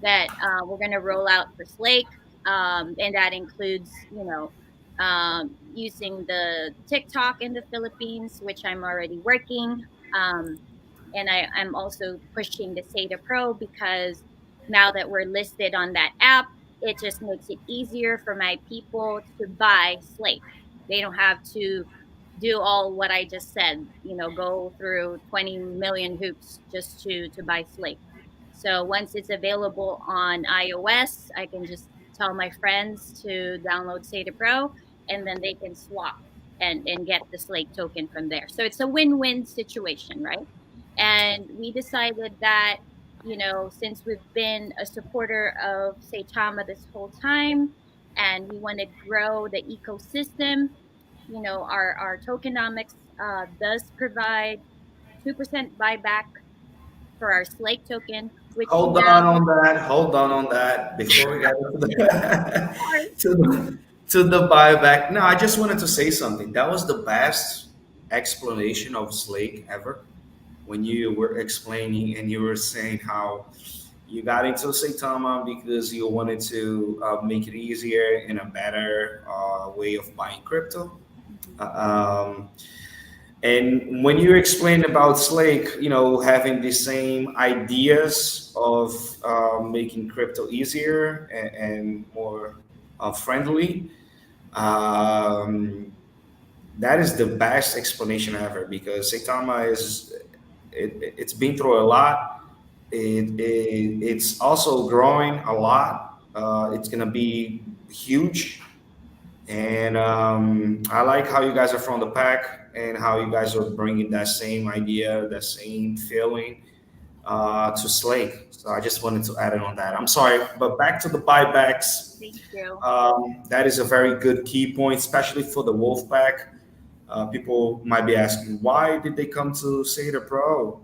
we're going to roll out for Slake, and that includes, using the TikTok in the Philippines, which I'm already working. And I'm also pushing the SaitaPro because now that we're listed on that app, it just makes it easier for my people to buy Slake. They don't have to do all what I just said, go through 20 million hoops just to buy Slake. So once it's available on iOS, I can just tell my friends to download SaitaPro, and then they can swap and get the Slake token from there. So it's a win-win situation, right? And we decided that, since we've been a supporter of Saitama this whole time, and we want to grow the ecosystem, our tokenomics does provide 2% buyback for our Slake token, which Hold now, on on that. Hold on that before we get into the to the buyback. No, I just wanted to say something. That was the best explanation of Slake ever. When you were explaining and you were saying how you got into Saitama because you wanted to make it easier and a better way of buying crypto. Um, and when you explained about Slake, having the same ideas of making crypto easier and more friendly, um, that is the best explanation ever because Saitama it's been through a lot. It's also growing a lot. It's gonna be huge, and I like how you guys are from the pack and how you guys are bringing that same idea, that same feeling to Slake. So I just wanted to add it on that. I'm sorry, but back to the buybacks. thank you. That is a very good key point, especially for the Wolfpack. People might be asking, why did they come to SaitaPro?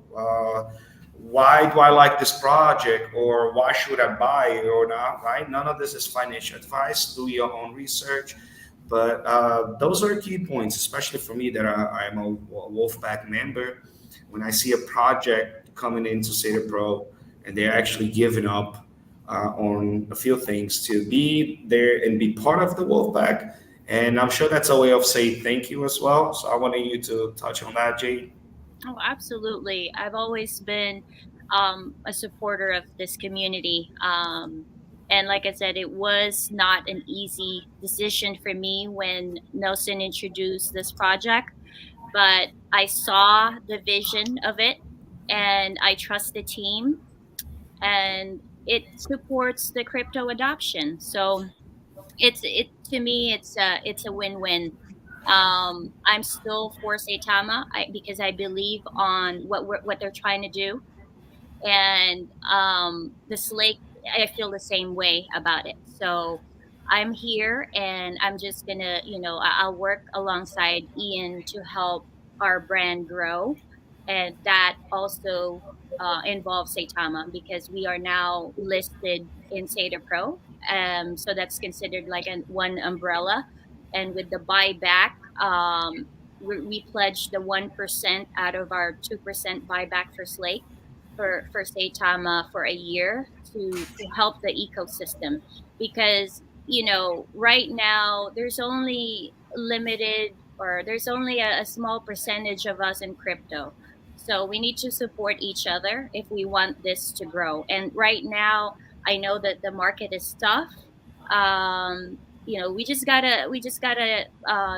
Why do I like this project? Or why should I buy it or not? Right? None of this is financial advice. Do your own research. But those are key points, especially for me that I'm a Wolfpack member. When I see a project coming into SaitaPro and they're actually giving up on a few things to be there and be part of the Wolfpack, and I'm sure that's a way of saying thank you as well. So I wanted you to touch on that, Jade. Oh, absolutely. I've always been a supporter of this community. And like I said, it was not an easy decision for me when Nelson introduced this project, but I saw the vision of it and I trust the team, and it supports the crypto adoption. So it to me it's a win-win. I'm still for Saitama because I believe on what they're trying to do, and the Slake, I feel the same way about it. So I'm here, and I'm just gonna, I'll work alongside Ian to help our brand grow, and that also involves Saitama because we are now listed in SaitaPro. So that's considered like one umbrella, and with the buyback, we pledged the 1% out of our 2% buyback for Slake for Saitama for a year to help the ecosystem, because right now there's only limited, or there's only a small percentage of us in crypto, so we need to support each other if we want this to grow. And right now I know that the market is tough. We just gotta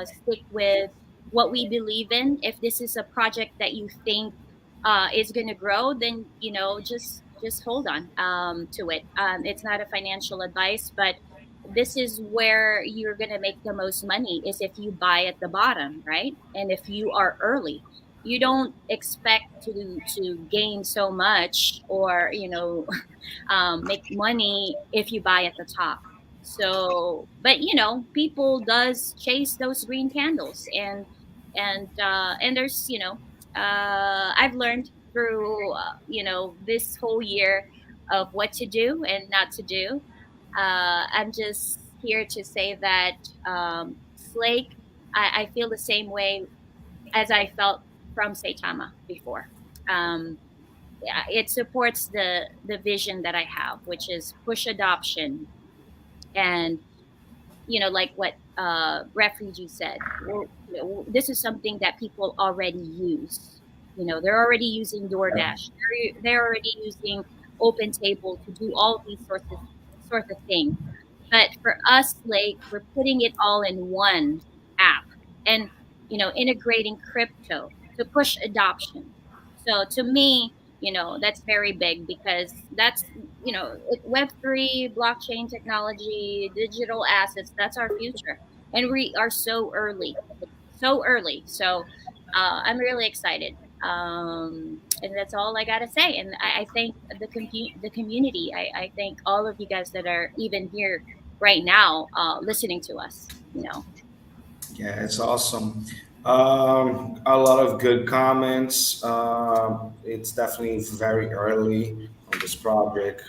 stick with what we believe in. If this is a project that you think is going to grow, then just hold on to it. It's not a financial advice, but this is where you're going to make the most money is if you buy at the bottom, right? And if you are early, you don't expect to gain so much, or make money if you buy at the top. So, but people does chase those green candles, and there's I've learned through this whole year of what to do and not to do. I'm just here to say that Slake, I feel the same way as I felt from Saitama before. Yeah, it supports the vision that I have, which is push adoption, and like what refugee said. Well, this is something that people already use. They're already using DoorDash. They're already using open table to do all these sorts of things. But for us, like, we're putting it all in one app and, integrating crypto to push adoption. So to me, that's very big because that's, Web3, blockchain technology, digital assets, that's our future. And we are so early, so early. So I'm really excited. And that's all I gotta say. And I thank the community. I thank all of you guys that are even here right now, listening to us. Yeah, it's awesome. A lot of good comments. It's definitely very early on this project.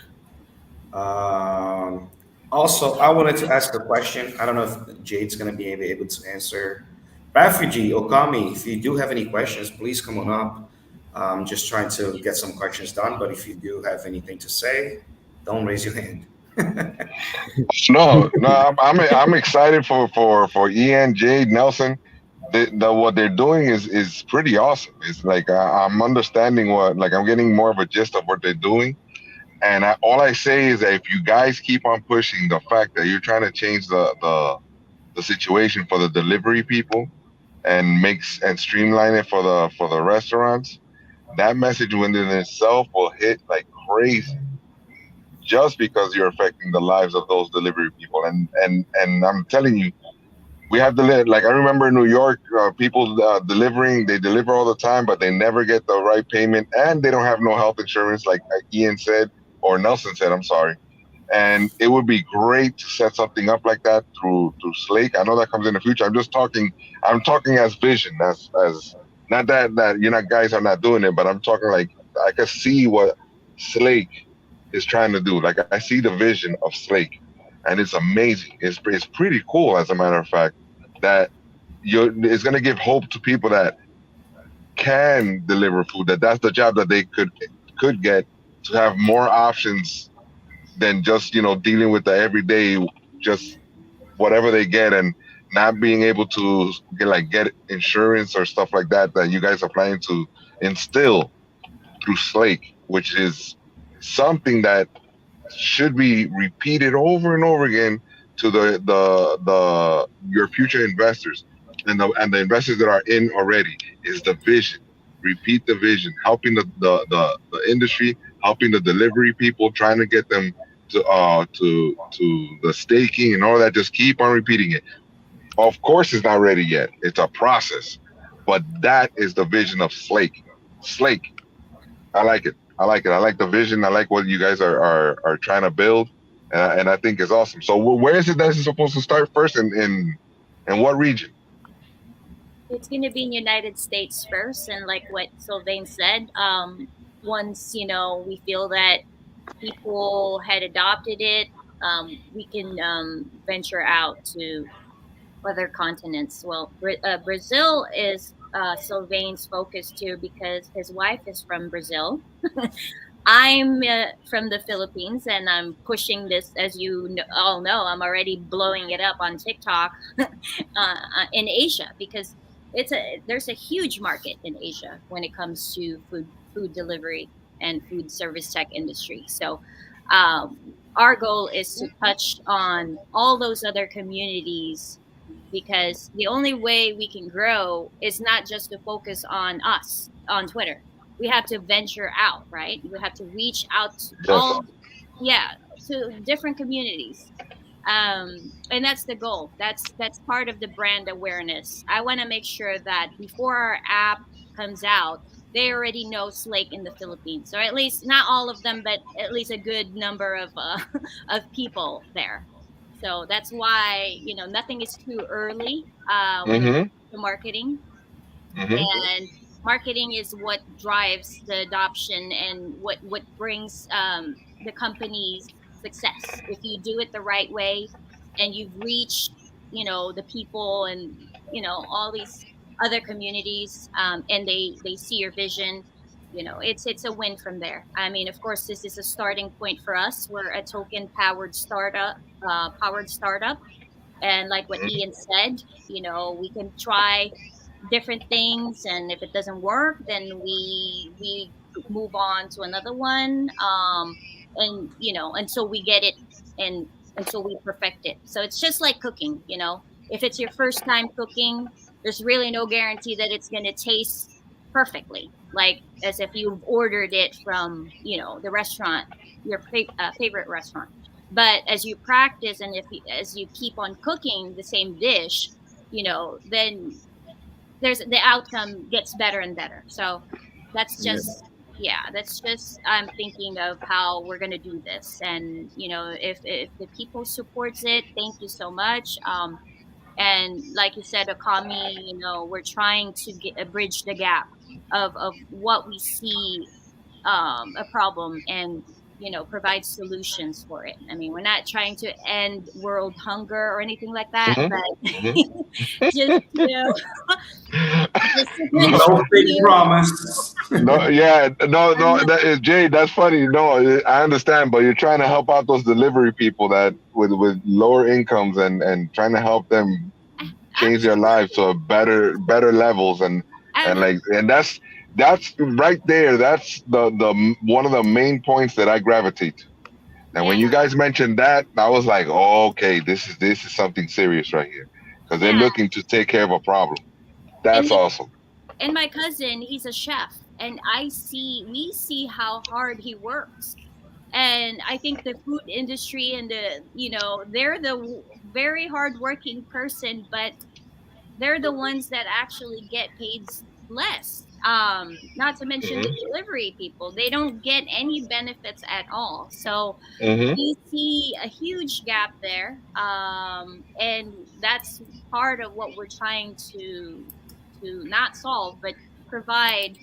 Um, Also, I wanted to ask a question. I don't know if Jade's going to be able to answer. Refugee, Okami, if you do have any questions, please come on up. I'm just trying to get some questions done, but if you do have anything to say, don't raise your hand. No, no, I'm excited for Ian, Jade, Nelson. What they're doing is pretty awesome. It's like I'm understanding like I'm getting more of a gist of what they're doing. And all I say is that if you guys keep on pushing the fact that you're trying to change the situation for the delivery people and streamline it for the restaurants, that message within itself will hit like crazy just because you're affecting the lives of those delivery people. And I'm telling you, we have to like I remember in New York, people delivering, they deliver all the time, but they never get the right payment, and they don't have no health insurance, like Ian said or Nelson said. I'm sorry. And it would be great to set something up like that through Slake. I know that comes in the future. I'm talking as vision, as not that you're not guys are not doing it, but I'm talking like I can see what Slake is trying to do. Like I see the vision of Slake, and it's amazing. It's pretty cool, as a matter of fact, that it's gonna give hope to people that can deliver food. That's the job that they could get, to have more options than just dealing with the everyday, just whatever they get, and not being able to get insurance or stuff like that you guys are planning to instill through Slake, which is something that should be repeated over and over again to the your future investors and the investors that are in already, is the vision. Repeat the vision, helping the industry, helping the delivery people, trying to get them to the staking and all that. Just keep on repeating it. Of course, it's not ready yet. It's a process, but that is the vision of Slake. Slake. I like it. I like it. I like the vision. I like what you guys are trying to build, and I think it's awesome. So where is it that it's supposed to start first? In what region? It's going to be in United States first, and like what Sylvain said, once we feel that people had adopted it, we can venture out to other continents. Well, Brazil is Sylvain's focus too because his wife is from Brazil. I'm from the Philippines, and I'm pushing this, as you all know. I'm already blowing it up on TikTok in Asia because there's a huge market in Asia when it comes to food delivery and food service tech industry. So our goal is to touch on all those other communities because the only way we can grow is not just to focus on us on Twitter. We have to venture out, right? We have to reach out to Yes. yeah, to different communities. And that's the goal. That's part of the brand awareness. I want to make sure that before our app comes out, they already know Slake in the Philippines, or at least not all of them, but at least a good number of of people there. So that's why nothing is too early when it Mm-hmm. comes to marketing, Mm-hmm. and marketing is what drives the adoption and what brings the company's success. If you do it the right way and you've reached the people and all these other communities, and they see your vision, it's a win from there. I mean, of course, this is a starting point for us. We're a token powered startup, and like what Ian said, we can try different things, and if it doesn't work, then we move on to another one. And until we get it and until we perfect it. So it's just like cooking. If it's your first time cooking, there's really no guarantee that it's going to taste perfectly, like as if you've ordered it from the restaurant, your favorite restaurant. But as you practice, and as you keep on cooking the same dish, then the outcome gets better and better. So that's Yeah. just that's just I'm thinking of how we're gonna do this. And if the people supports it, thank you so much. And like you said, Akami, we're trying to bridge the gap of what we see a problem, and provide solutions for it. I mean, we're not trying to end world hunger or anything like that, Mhm, but mhm. just just to No big contribute. promise. No, yeah, no, I'm no. That is Jay. That's funny. No, I understand, but you're trying to help out those delivery people that with lower incomes and trying to help them change their lives to a better levels and Absolutely. like and that's right there. That's the one of the main points that I gravitate to. And Yeah, when you guys mentioned that, I was like, oh, okay, this is something serious right here because they're yeah. looking to take care of a problem. And That's awesome. my cousin, he's a chef, and we see how hard he works. And I think the food industry and they're the very hardworking person, but they're the ones that actually get paid less. Not to mention the Hmm. delivery people, they don't get any benefits at all. So Hmm. we see a huge gap there, and that's part of what we're trying to not solve, but provide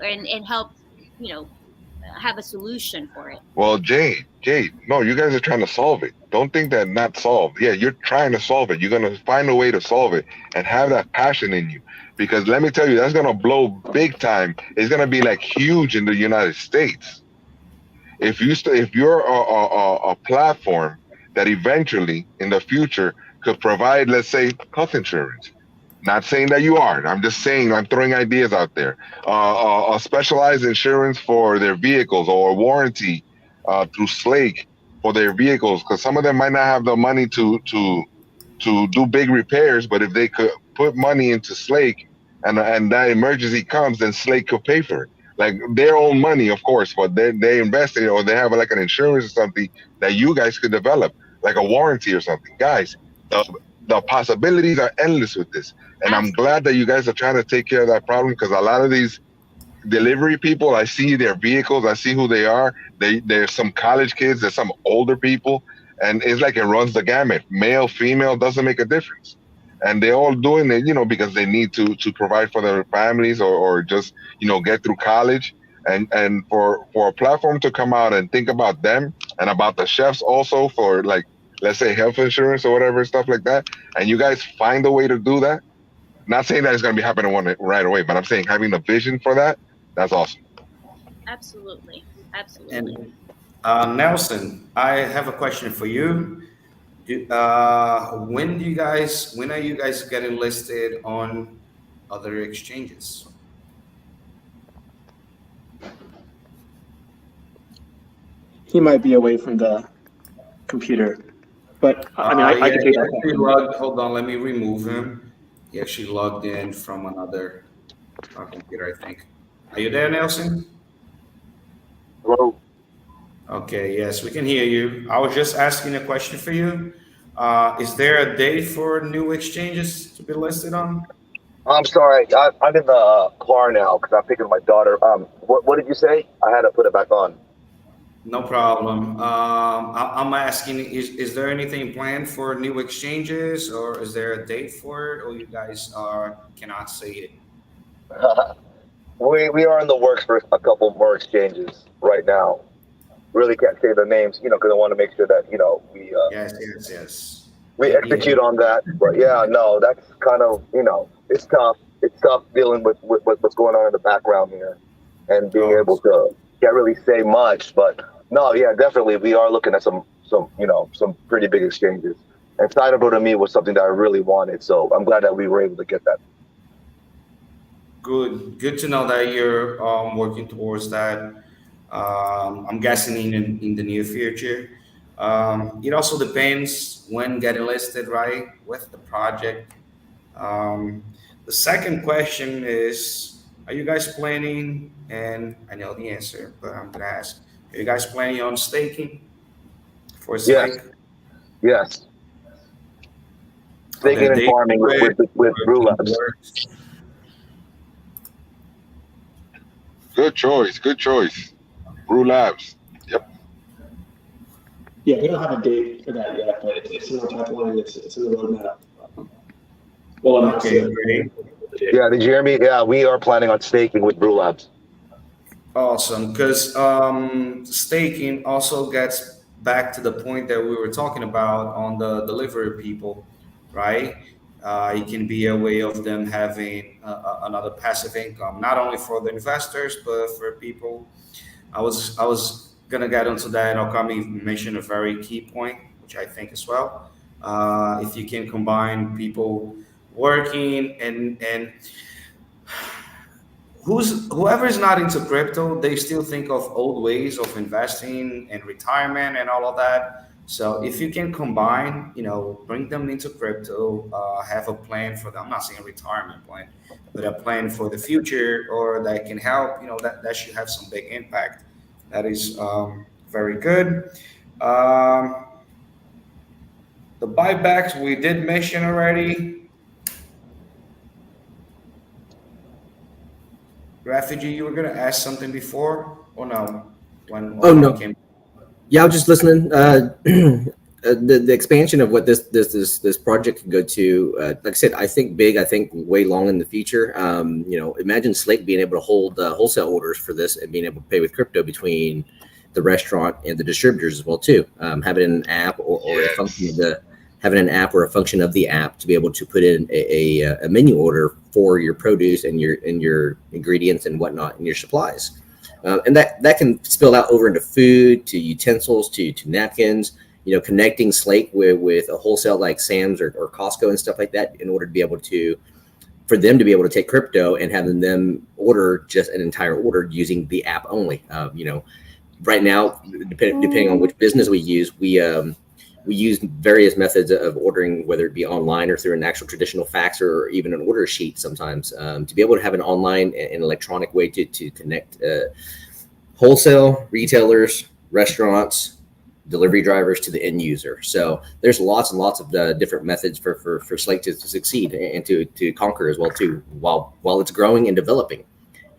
and help, you know, have a solution for it. Well, Jay, no, you guys are trying to solve it. Don't think that not solved. Yeah, you're trying to solve it. You're gonna find a way to solve it and have that passion in you. Because let me tell you, that's gonna blow big time. It's gonna be like huge in the United States. If you're a platform that eventually in the future could provide, let's say, health insurance. Not saying that you are. I'm just saying I'm throwing ideas out there. A specialized insurance for their vehicles or warranty through Slake for their vehicles, because some of them might not have the money to do big repairs, but if they could put money into Slake and that emergency comes, then Slake could pay for it. Like their own money, of course, but they invest in it or they have like an insurance or something that you guys could develop, like a warranty or something. Guys, the, the possibilities are endless with this. And I'm Absolutely. glad that you guys are trying to take care of that problem because a lot of these delivery people, I see their vehicles, I see who they are. There's some college kids, there's some older people, and it's like it runs the gamut. Male, female, doesn't make a difference. And they're all doing it, because they need to provide for their families or just, get through college. And for a platform to come out and think about them and about the chefs also for like, let's say health insurance or whatever, stuff like that, and you guys find a way to do that. Not saying that it's going to be happening right away, but I'm saying having the vision for that, that's awesome. Absolutely. Absolutely. And Nelson, I have a question for you. When are you guys getting listed on other exchanges? He might be away from the computer, but I mean, I Yeah, can he take that actually question. logged. Hold on, let me remove him. He actually logged in from another computer, I think. Are you there, Nelson? Hello. Okay, yes, we can hear you. I was just asking a question for you. Is there a date for new exchanges to be listed on? I'm sorry. I'm in the car now because I'm picking up my daughter. What did you say? I had to put it back on. No problem. I'm asking, is there anything planned for new exchanges, or is there a date for it, or you guys cannot say it? We are in the works for a couple more exchanges right now. Really can't say the names, because I want to make sure that Yes, yes, yes. we execute on that. But yeah, no, that's kind of it's tough. It's tough dealing with what's going on in the background here, and being Oh, able to can't really say much. But no, yeah, definitely we are looking at some pretty big exchanges. And SaitaPro to me was something that I really wanted, so I'm glad that we were able to get that. Good to know that you're working towards that. I'm guessing in the near future. It also depends when getting listed, right, with the project. Um, the second question is, are you guys planning? And I know the answer, but I'm gonna ask: are you guys planning on staking for Yes, Slake? yes. Are Staking there and dates farming for it? with Or brew in the labs. works? Good choice. Good choice. Brew Labs. Yep. Yeah, we don't have a date for that yet, but it's in our pipeline. It's in the roadmap. We'll announce Okay, it. great. Yeah, did you hear me? Yeah, we are planning on staking with brew labs. Awesome, because staking also gets back to the point that we were talking about on the delivery people, right? It can be a way of them having another passive income, not only for the investors but for people. I was gonna get into that. Okami mentioned a very key point, which I think as well. If you can combine people working and whoever is not into crypto, they still think of old ways of investing and retirement and all of that. So if you can combine, bring them into crypto, have a plan for them. I'm not saying a retirement plan, but a plan for the future, or that can help. That should have some big impact. That is very good. Um, the buybacks we did mention already. Refugee, you were gonna ask something before, or no? When Oh Okami no, came. yeah, I was just listening. The expansion of what this project could go to, like I said, I think big. I think way long in the future. Imagine Slake being able to hold wholesale orders for this and being able to pay with crypto between the restaurant and the distributors as well too. Having an app or a function of Yes. the having an app or a function of the app to be able to put in a menu order for your produce and your ingredients and whatnot and your supplies. And that can spill out over into food, to utensils, to napkins. Connecting Slate with a wholesale like Sam's or Costco and stuff like that, in order to be able to for them to be able to take crypto and having them order just an entire order using the app only. Right now, depending on which business we use various methods of ordering, whether it be online or through an actual traditional fax or even an order sheet sometimes, to be able to have an online and electronic way to connect wholesale, retailers, restaurants, delivery drivers to the end user. So there's lots and lots of different methods for Slate to succeed and to conquer as well too, while it's growing and developing.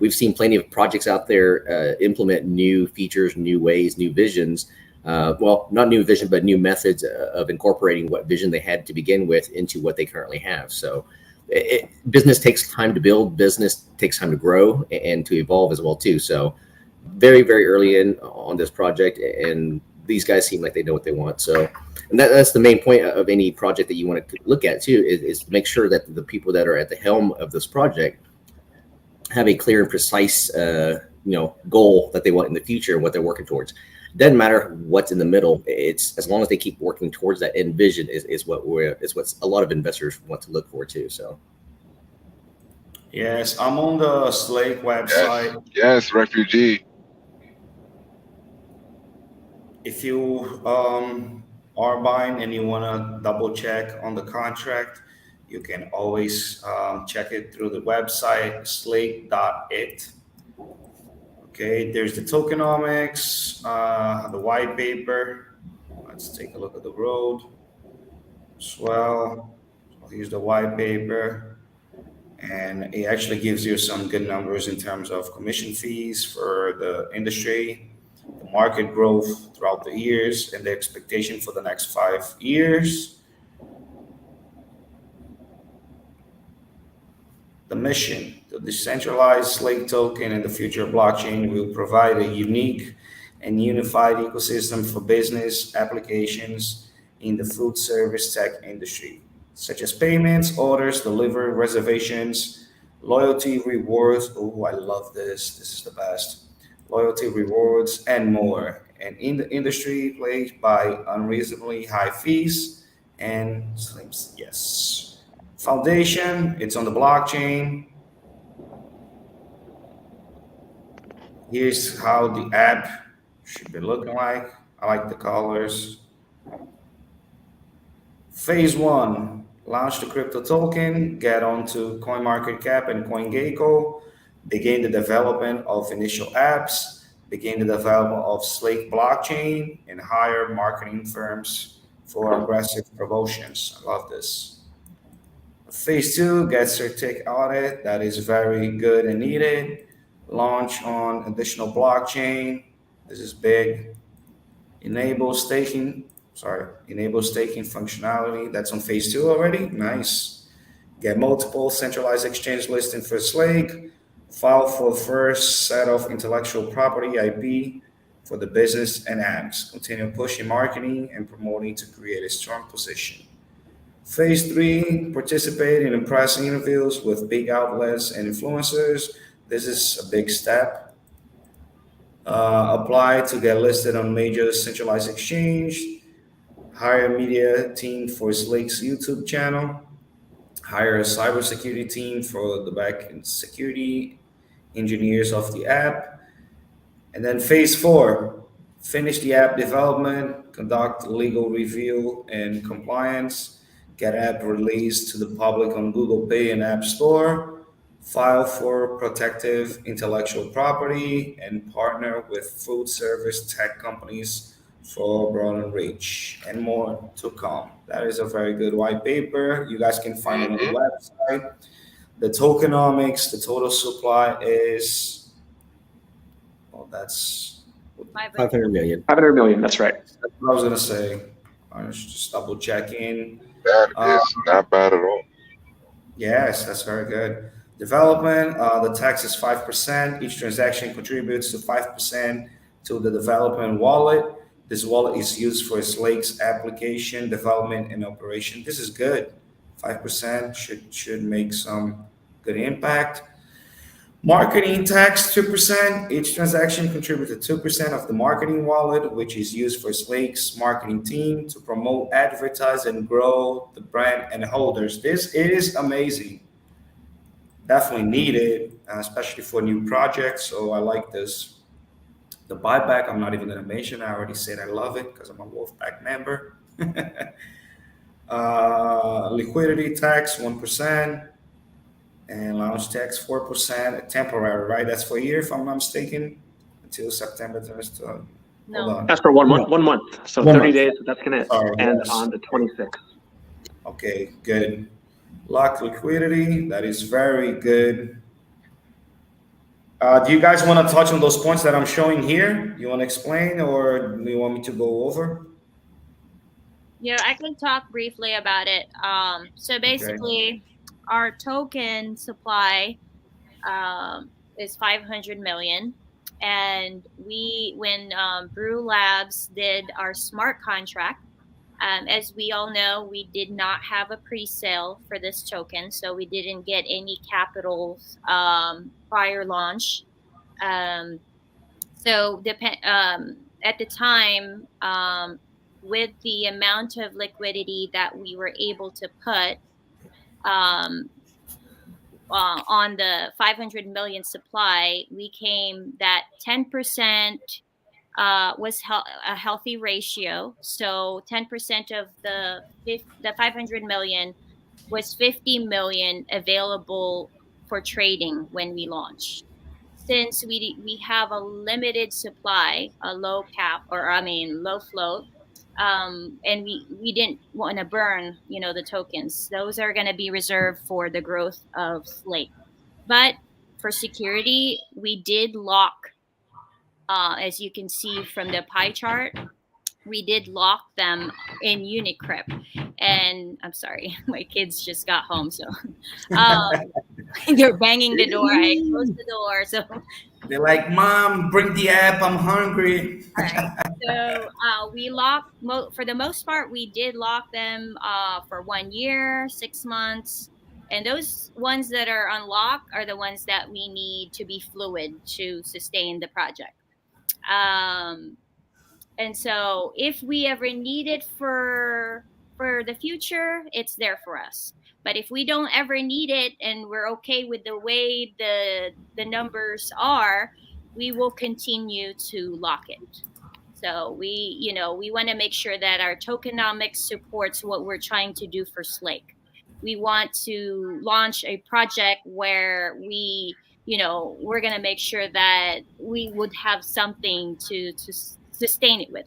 We've seen plenty of projects out there implement new features, new ways, new visions. Well, not new vision, but new methods of incorporating what vision they had to begin with into what they currently have. So business takes time to build, business takes time to grow and to evolve as well too. So very, very early in on this project, and these guys seem like they know what they want. So, and that's the main point of any project that you want to look at too, is to make sure that the people that are at the helm of this project have a clear and precise, goal that they want in the future and what they're working towards. Doesn't matter what's in the middle. It's as long as they keep working towards that end vision is what a lot of investors want to look for too. So. Yes, I'm on the Slake Yes. website. Yes. Refugee. If you are buying and you want to double check on the contract, you can always check it through the website slake.it. Okay, there's the tokenomics, the white paper. Let's take a look at the road as well. So here's the white paper, and it actually gives you some good numbers in terms of commission fees for the industry, the market growth throughout the years, and the expectation for the next 5 years. The mission, the decentralized Slake token and the future of blockchain will provide a unique and unified ecosystem for business applications in the food service tech industry, such as payments, orders, delivery, reservations, loyalty rewards. Oh, I love this. This is the best. Loyalty rewards and more. And in the industry plagued by unreasonably high fees and slims. Yes. Foundation, it's on the blockchain. Here's how the app should be looking like. I like the colors. Phase one, launch the crypto token, get onto CoinMarketCap and CoinGecko, begin the development of initial apps, begin the development of Slake blockchain, and hire marketing firms for aggressive promotions. I love this. Phase two, get certificate audit. That is very good and needed. Launch on additional blockchain. This is big. Enable staking functionality. That's on phase two already. Nice. Get multiple centralized exchange listing for Slake. File for first set of intellectual property IP for the business and apps. Continue pushing marketing and promoting to create a strong position. Phase three, participate in in-person interviews with big outlets and influencers. This is a big step. Apply to get listed on major centralized exchange. Hire a media team for Slake's YouTube channel. Hire a cybersecurity team for the back-end security engineers of the app. And then phase four, finish the app development, conduct legal review and compliance, get app released to the public on Google Play and App Store, file for protective intellectual property, and partner with food service tech companies for broader reach and more to come. That is a very good white paper. You guys can find it on the website. The tokenomics, the total supply is, well, that's 500 million. 500 million. That's right. what I was gonna say. I was just double checking. That Uh, is not bad at all. Yes, that's very good. Development, the tax is 5%. Each transaction contributes to 5% to the development wallet. This wallet is used for Slake's application development and operation. This is good. 5% should make some good impact. Marketing tax 2%. Each transaction contributes to 2% of the marketing wallet, which is used for Slake's marketing team to promote, advertise, and grow the brand and holders. This is amazing. Definitely needed, especially for new projects. So I like this. The buyback, I'm not even going to mention. I already said I love it because I'm a Wolfpack member. Liquidity tax 1%. And launch tax 4%, temporary, right? That's for a year, if I'm not mistaken, until September 1st. Hold No. on. That's for 1 month. So 30 days. That's going to Sorry, end yes. on the 26th. Okay, good. Lock liquidity, that is very good. Do you guys want to touch on those points that I'm showing here? You want to explain, or do you want me to go over? Yeah, I can talk briefly about it. So basically, our token supply is 500 million. And when Brew Labs did our smart contract, as we all know, we did not have a pre-sale for this token, so we didn't get any capital prior launch. So at the time, with the amount of liquidity that we were able to put um, on the 500 million supply, we came that 10% was a healthy ratio. So 10% of the 500 million was 50 million available for trading when we launched. Since we have a limited supply, a low cap, or I mean low float, and we didn't want to burn, the tokens. Those are going to be reserved for the growth of Slake. But for security, we did lock, as you can see from the pie chart, we did lock them in Unicrypt. And I'm sorry, my kids just got home, so they're banging the door. I closed the door, so They're like, Mom, bring the app. I'm hungry. all right. So we locked, for the most part, we did lock them for 1 year, 6 months. And those ones that are unlocked are the ones that we need to be fluid to sustain the project. And so if we ever need it for the future, it's there for us. But if we don't ever need it and we're okay with the way the numbers are, we will continue to lock it. So we want to make sure that our tokenomics supports what we're trying to do for Slake. We want to launch a project where we're going to make sure that we would have something to sustain it with.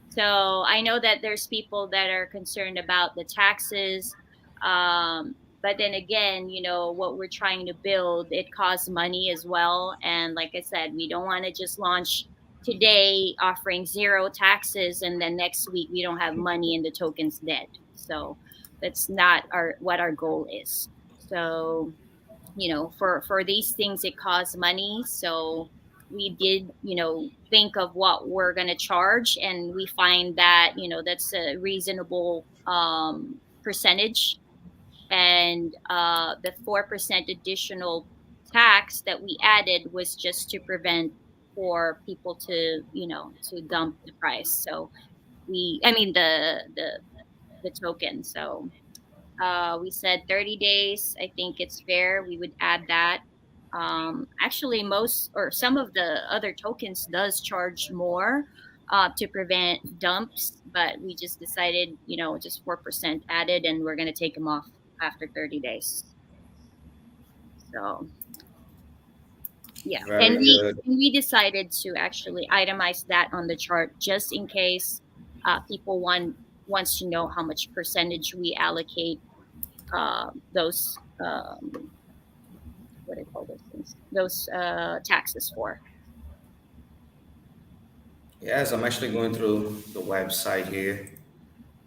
So I know that there's people that are concerned about the taxes. But then again, what we're trying to build, it costs money as well. And like I said, we don't want to just launch today offering zero taxes and then next week we don't have money and the token's dead. So that's not what our goal is. So for these things it costs money. So we did think of what we're going to charge, and we find that that's a reasonable percentage. And the 4% additional tax that we added was just to prevent for people to dump the price. So the token. So we said 30 days. I think it's fair. We would add that. Actually, most or some of the other tokens does charge more to prevent dumps, but we just decided, just 4% added, and we're going to take them off after 30 days. So yeah, Very and good. we decided to actually itemize that on the chart just in case people wants to know how much percentage we allocate those what do you call those things? Those taxes for. Yes, I'm actually going through the website here.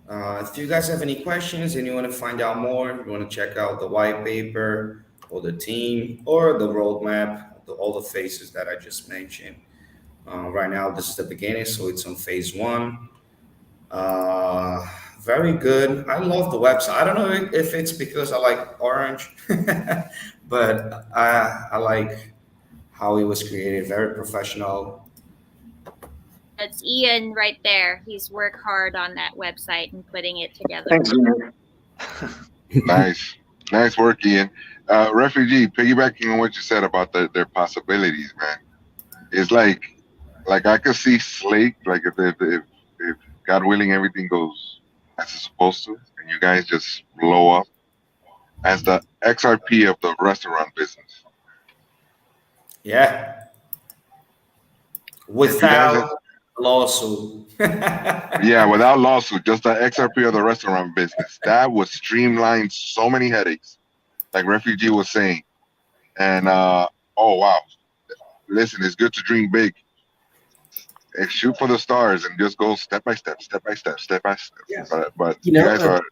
If you guys have any questions and you want to find out more, you want to check out the white paper or the team or the roadmap, all the phases that I just mentioned. Right now, this is the beginning, so it's on phase 1. Very good. I love the website. I don't know if it's because I like orange, but I like how it was created. Very professional. That's Ian right there. He's worked hard on that website and putting it together. Thanks, Ian. Nice work, Ian. Refugee, piggybacking on what you said about their possibilities, man. It's like I could see Slake, like if God willing everything goes as it's supposed to, and you guys just blow up as the XRP of the restaurant business. Yeah. Without lawsuit. Yeah, without lawsuit, just the XRP of the restaurant business. That would streamline so many headaches, like Refugee was saying. And oh wow, listen, it's good to dream big. And shoot for the stars and just go step by step. Yes. But You you know, guys are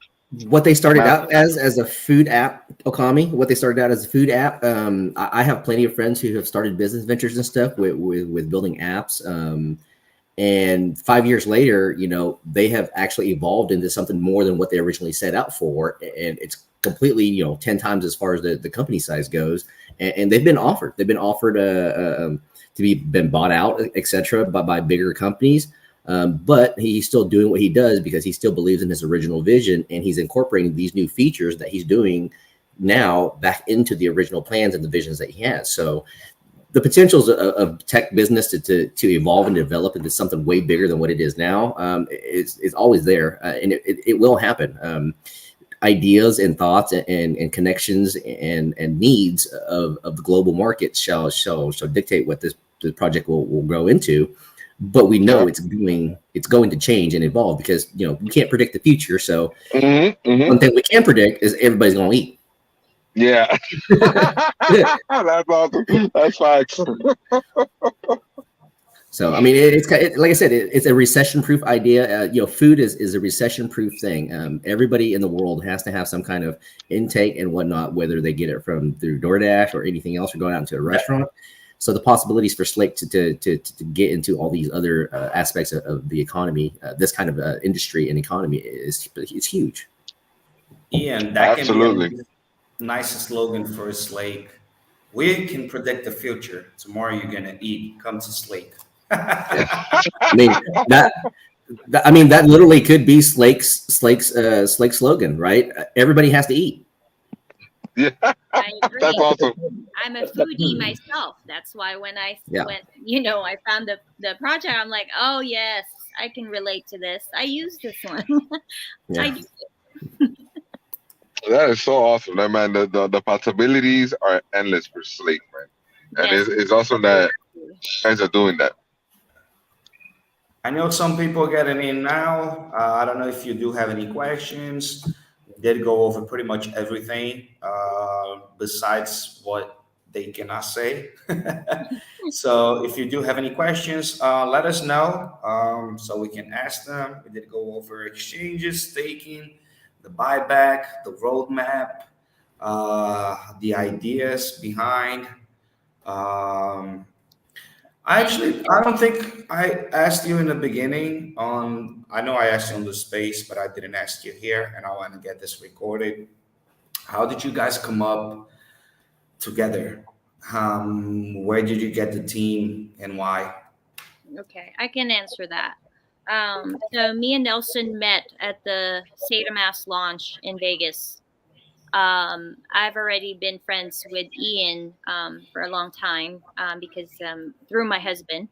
what they started out as a food app, Okami. What they started out as a food app. I have plenty of friends who have started business ventures and stuff with building apps. And 5 years later, they have actually evolved into something more than what they originally set out for. And it's completely, 10 times as far as the company size goes. And they've been offered to be bought out, etc., by bigger companies. But he's still doing what he does because he still believes in his original vision, and he's incorporating these new features that he's doing now back into the original plans and the visions that he has. So the potentials of tech business to evolve and develop into something way bigger than what it is now is always there, and it will happen. Ideas and thoughts and connections and needs of the global market shall dictate what this project will grow into. But we know it's going to change and evolve because we can't predict the future. So one thing we can predict is everybody's going to eat. Yeah. That's awesome. That's facts. So I mean, it's like I said, it's a recession-proof idea. Food is a recession-proof thing. Everybody in the world has to have some kind of intake and whatnot, whether they get it through DoorDash or anything else, or going out into a restaurant. So the possibilities for Slake to get into all these other aspects of the economy, this kind of industry and economy is huge. Ian, that Absolutely. can be a nice slogan for Slake. We can predict the future. Tomorrow you're gonna eat. Come to Slake. I mean that literally could be Slake's slogan, right? Everybody has to eat. Yeah, I that's agree. awesome. I'm a foodie myself. That's why Yeah. when I found the project, I'm like, oh yes, I can relate to this. I use this one. I Yeah. do. That is so awesome. That man, the possibilities are endless for Slate, man. And Yes. it's awesome that guys are doing that. I know some people getting in now. I don't know if you do have any questions. We did go over pretty much everything besides what they cannot say. So if you do have any questions, let us know so we can ask them. We did go over exchanges, staking, the buyback, the roadmap, the ideas behind. Um, I don't think I asked you in the beginning on, I know I asked you on the space, but I didn't ask you here, and I want to get this recorded. How did you guys come up together? Where did you get the team and why? Okay, I can answer that. So me and Nelson met at the SaitaMass launch in Vegas. I've already been friends with Ian for a long time because through my husband,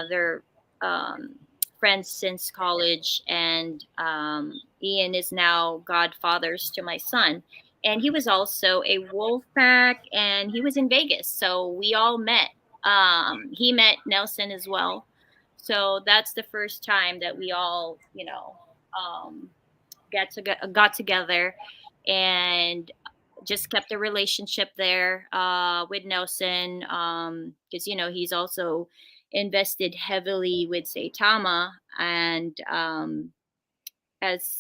they're um, friends since college, and Ian is now godfathers to my son. And he was also a wolf pack, and he was in Vegas, so we all met. He met Nelson as well, so that's the first time that we all, um, got together and just kept the relationship there with Nelson because he's also invested heavily with Saitama, and as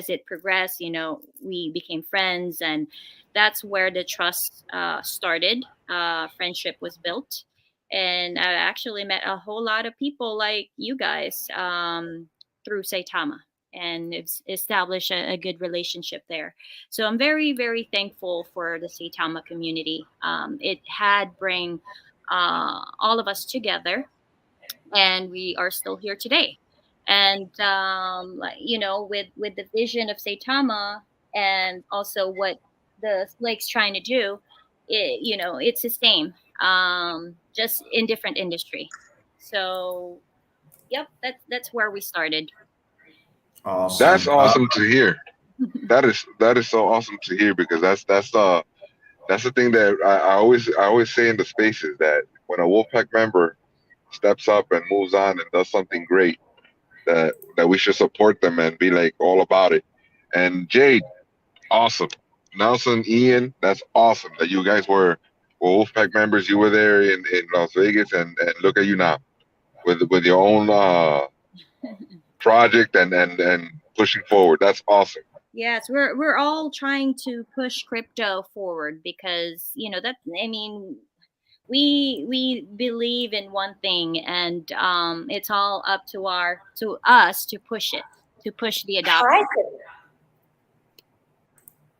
it progressed, we became friends, and that's where the trust started. Friendship was built, and I actually met a whole lot of people like you guys through Saitama, and it's established a good relationship there. So I'm very, very thankful for the Saitama community. It had bring all of us together, and we are still here today. And with the vision of Saitama, and also what the Slake's trying to do, it's the same, just in different industry. So yep, that's where we started. That's Awesome. awesome to hear. That is so awesome to hear because that's the thing that I always say in the spaces that when a Wolfpack member steps up and moves on and does something great, that we should support them and be like all about it. And Jade, awesome. Nelson, Ian, that's awesome that you guys were Wolfpack members. You were there in Las Vegas, and look at you now with your own project and pushing forward. That's awesome. Yes, we're all trying to push crypto forward because that, I mean, we believe in one thing, and it's all up to us to push it, to push the adoption. Pricing.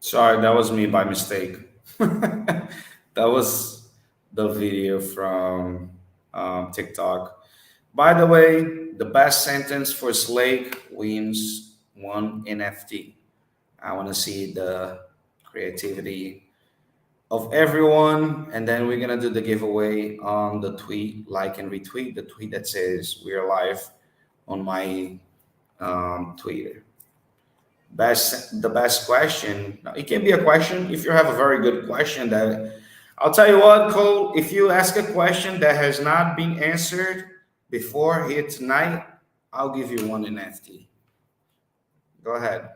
Sorry, that was me by mistake. That was the video from TikTok. By the way, the best sentence for Slake wins one NFT. I want to see the creativity of everyone, and then we're gonna do the giveaway on the tweet. Like and retweet the tweet that says we're live on my Twitter. The best question. It can be a question if you have a very good question that I'll tell you what, Cole, if you ask a question that has not been answered before here tonight, I'll give you one NFT. Go ahead.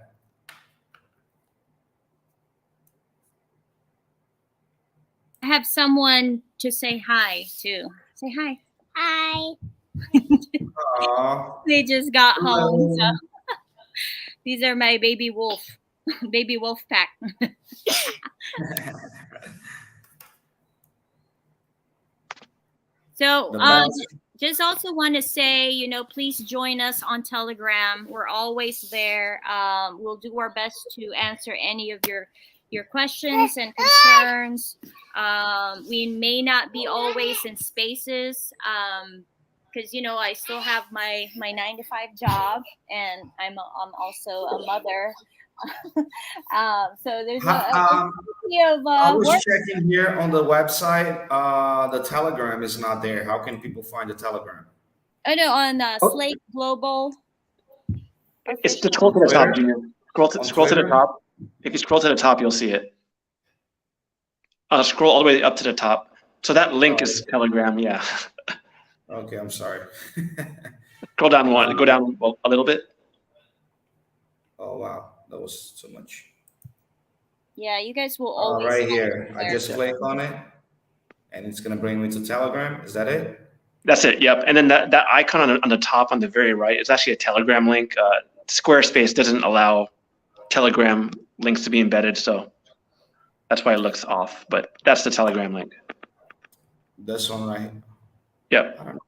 I have someone to say hi to. Say hi. Hi. Aw. They just got home, so Hello. these are my baby wolf, baby wolf pack. So, The best. just also want to say, please join us on Telegram. We're always there. We'll do our best to answer any of your questions and concerns. We may not be always in spaces because I still have my 9 to 5 job, and I'm also a mother So there's Um, plenty of I was work. checking here on the website. The Telegram is not there. How can people find the Telegram? I know on Oh, Slake Global it's just official. scroll to the top, Twitter? Junior. On Scroll to the Twitter? top. If you scroll to the top, you'll see it. Scroll all the way up to the top. So that link Oh, is Telegram. Yeah. okay. I'm sorry. Scroll down one. Go Um, down a little bit. oh wow, that was too much. Yeah, you guys will always Right find here, it I there. just click on it, and it's gonna bring me to Telegram. Is that it? That's it. Yep. And then that icon on the top on the very right is actually a Telegram link. Squarespace doesn't allow Telegram links to be embedded, so that's why it looks off. But that's the Telegram link. This one right. Yep. I don't know.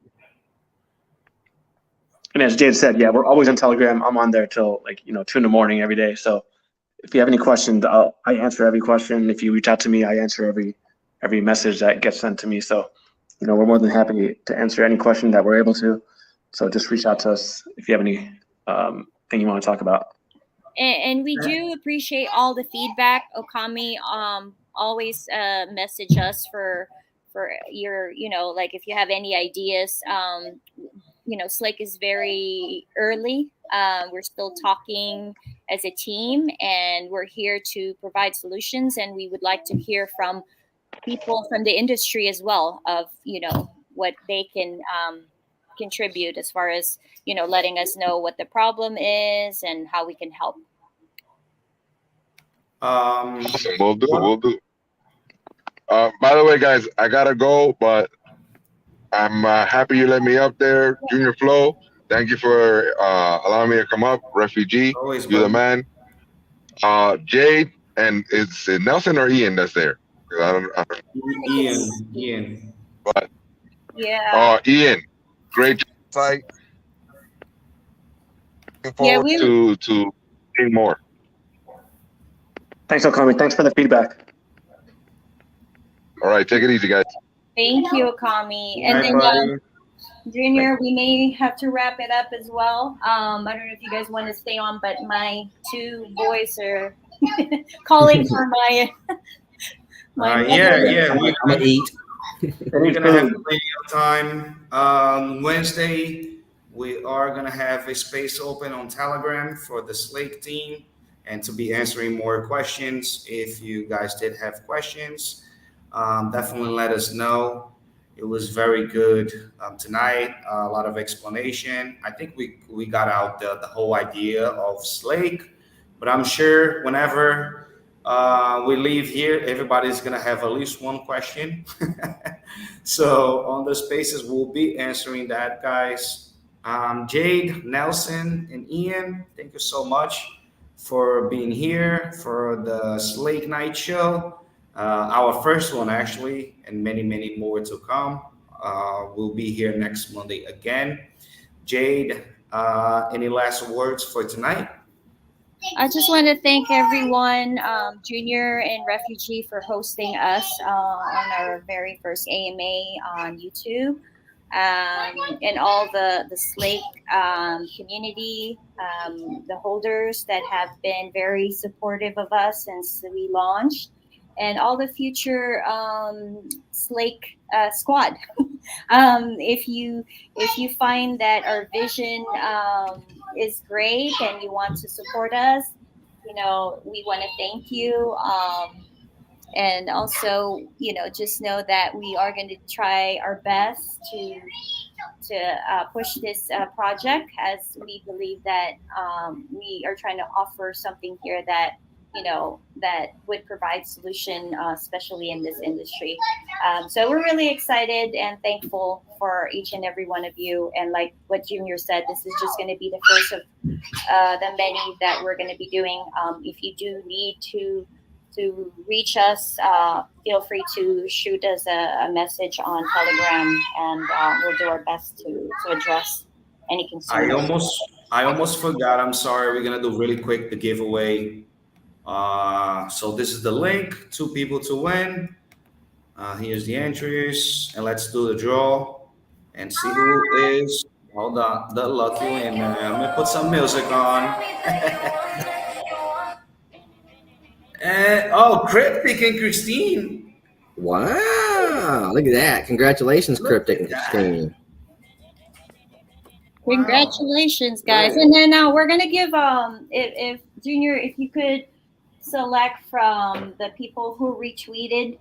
And as Jade said, yeah, we're always on Telegram. I'm on there till 2 in the morning every day. So if you have any questions, I answer every question. If you reach out to me, I answer every message that gets sent to me. So we're more than happy to answer any question that we're able to. So just reach out to us if you have any thing you want to talk about. And we do appreciate all the feedback. Okami always message us for your like if you have any ideas. Slake is very early. We're still talking as a team, and we're here to provide solutions. And we would like to hear from people from the industry as well of what they can contribute as far as letting us know what the problem is and how we can help. Awesome. We'll do. What? We'll do. By the way, guys, I gotta go, but I'm happy you let me up there, Junior Flow. Thank you for allowing me to come up, refugee. Always, You're the buddy. man. Jade, and it's Nelson or Ian that's there. 'Cause I don't, Ian. but Yeah. Ian, great site. Looking Yeah, forward to seeing more. Thanks, Okami. Thanks for the feedback. All right, take it easy, guys. Thank you, Okami. And Hi, then buddy. Junior, we may have to wrap it up as well. I don't know if you guys want to stay on, but my two boys are calling for my Yeah. I'm gonna eat. We're gonna have plenty of time. Wednesday, we are gonna have a space open on Telegram for the Slake team, and to be answering more questions. If you guys did have questions, definitely let us know. It was very good tonight. A lot of explanation. I think we got out the whole idea of Slake, but I'm sure whenever we leave here, everybody's gonna have at least one question. So on the spaces, we'll be answering that, guys. Jade, Nelson, and Ian, thank you so much for being here for the Slake Night Show. Our first one, actually, and many, many more to come. We'll be here next Monday again. Jade, any last words for tonight? I just want to thank everyone, Junior and Refugee, for hosting us on our very first AMA on YouTube, and all the Slake community, the holders that have been very supportive of us since we launched, and all the future Slake squad. If you find that our vision is great and you want to support us, we want to thank you. And also, just know that we are going to try our best to push this project, as we believe that we are trying to offer something here that that would provide solution, especially in this industry. So we're really excited and thankful for each and every one of you. And like what Junior said, this is just going to be the first of the many that we're going to be doing. If you do need to reach us, feel free to shoot us a message on Telegram, and we'll do our best to address any concerns. I almost forgot. I'm sorry. We're gonna do really quick the giveaway. So this is the link. 2 people to win. Here's the entries, and let's do the draw and see who is. Hold on, the lucky winner. I'm gonna put some music on. Cryptic and Christine. Wow, look at that! Congratulations, Look Cryptic at and that. Christine. Wow. Congratulations, guys! Great. And then now we're gonna give if Junior, if you could select from the people who retweeted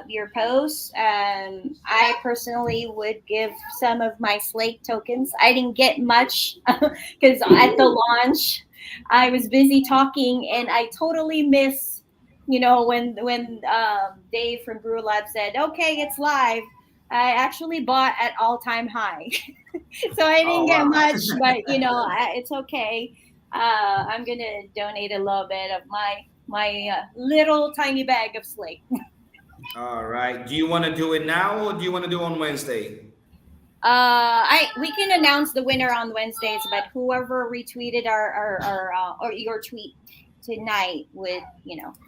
your posts. I personally would give some of my Slake tokens. I didn't get much because at the launch I was busy talking and I totally miss. When Dave from Brew Lab said, "Okay, it's live," I actually bought at all-time high. So I Oh didn't get wow. much, but it's okay. I'm gonna donate a little bit of my little tiny bag of Slake. All right. Do you want to do it now or do you want to do it on Wednesday? We can announce the winner on Wednesdays, but whoever retweeted or your tweet tonight would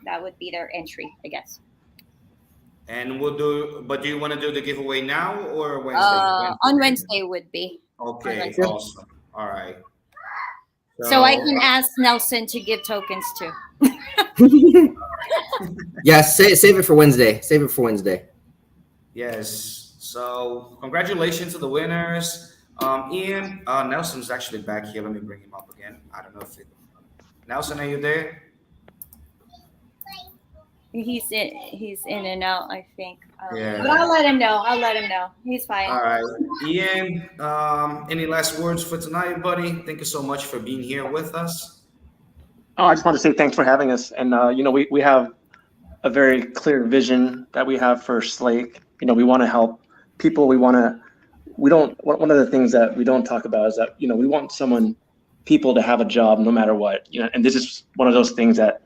that would be their entry, I guess. And we'll do, but do you want to do the giveaway now or Wednesday? On Wednesday would be. Okay, Wednesday. awesome. All right. So I can ask Nelson to give tokens too. Yeah, save it for Wednesday. Save it for Wednesday. Yes. So congratulations to the winners. Ian, Nelson's actually back here. Let me bring him up again. I don't know if Nelson, are you there? He's in and out, I think. Yeah. But I'll let him know. He's fine. All right. Ian, any last words for tonight, buddy? Thank you so much for being here with us. Oh, I just want to say thanks for having us. And, we have a very clear vision that we have for Slake. We want to help people. One of the things that we don't talk about is that, we want people to have a job no matter what, and this is one of those things that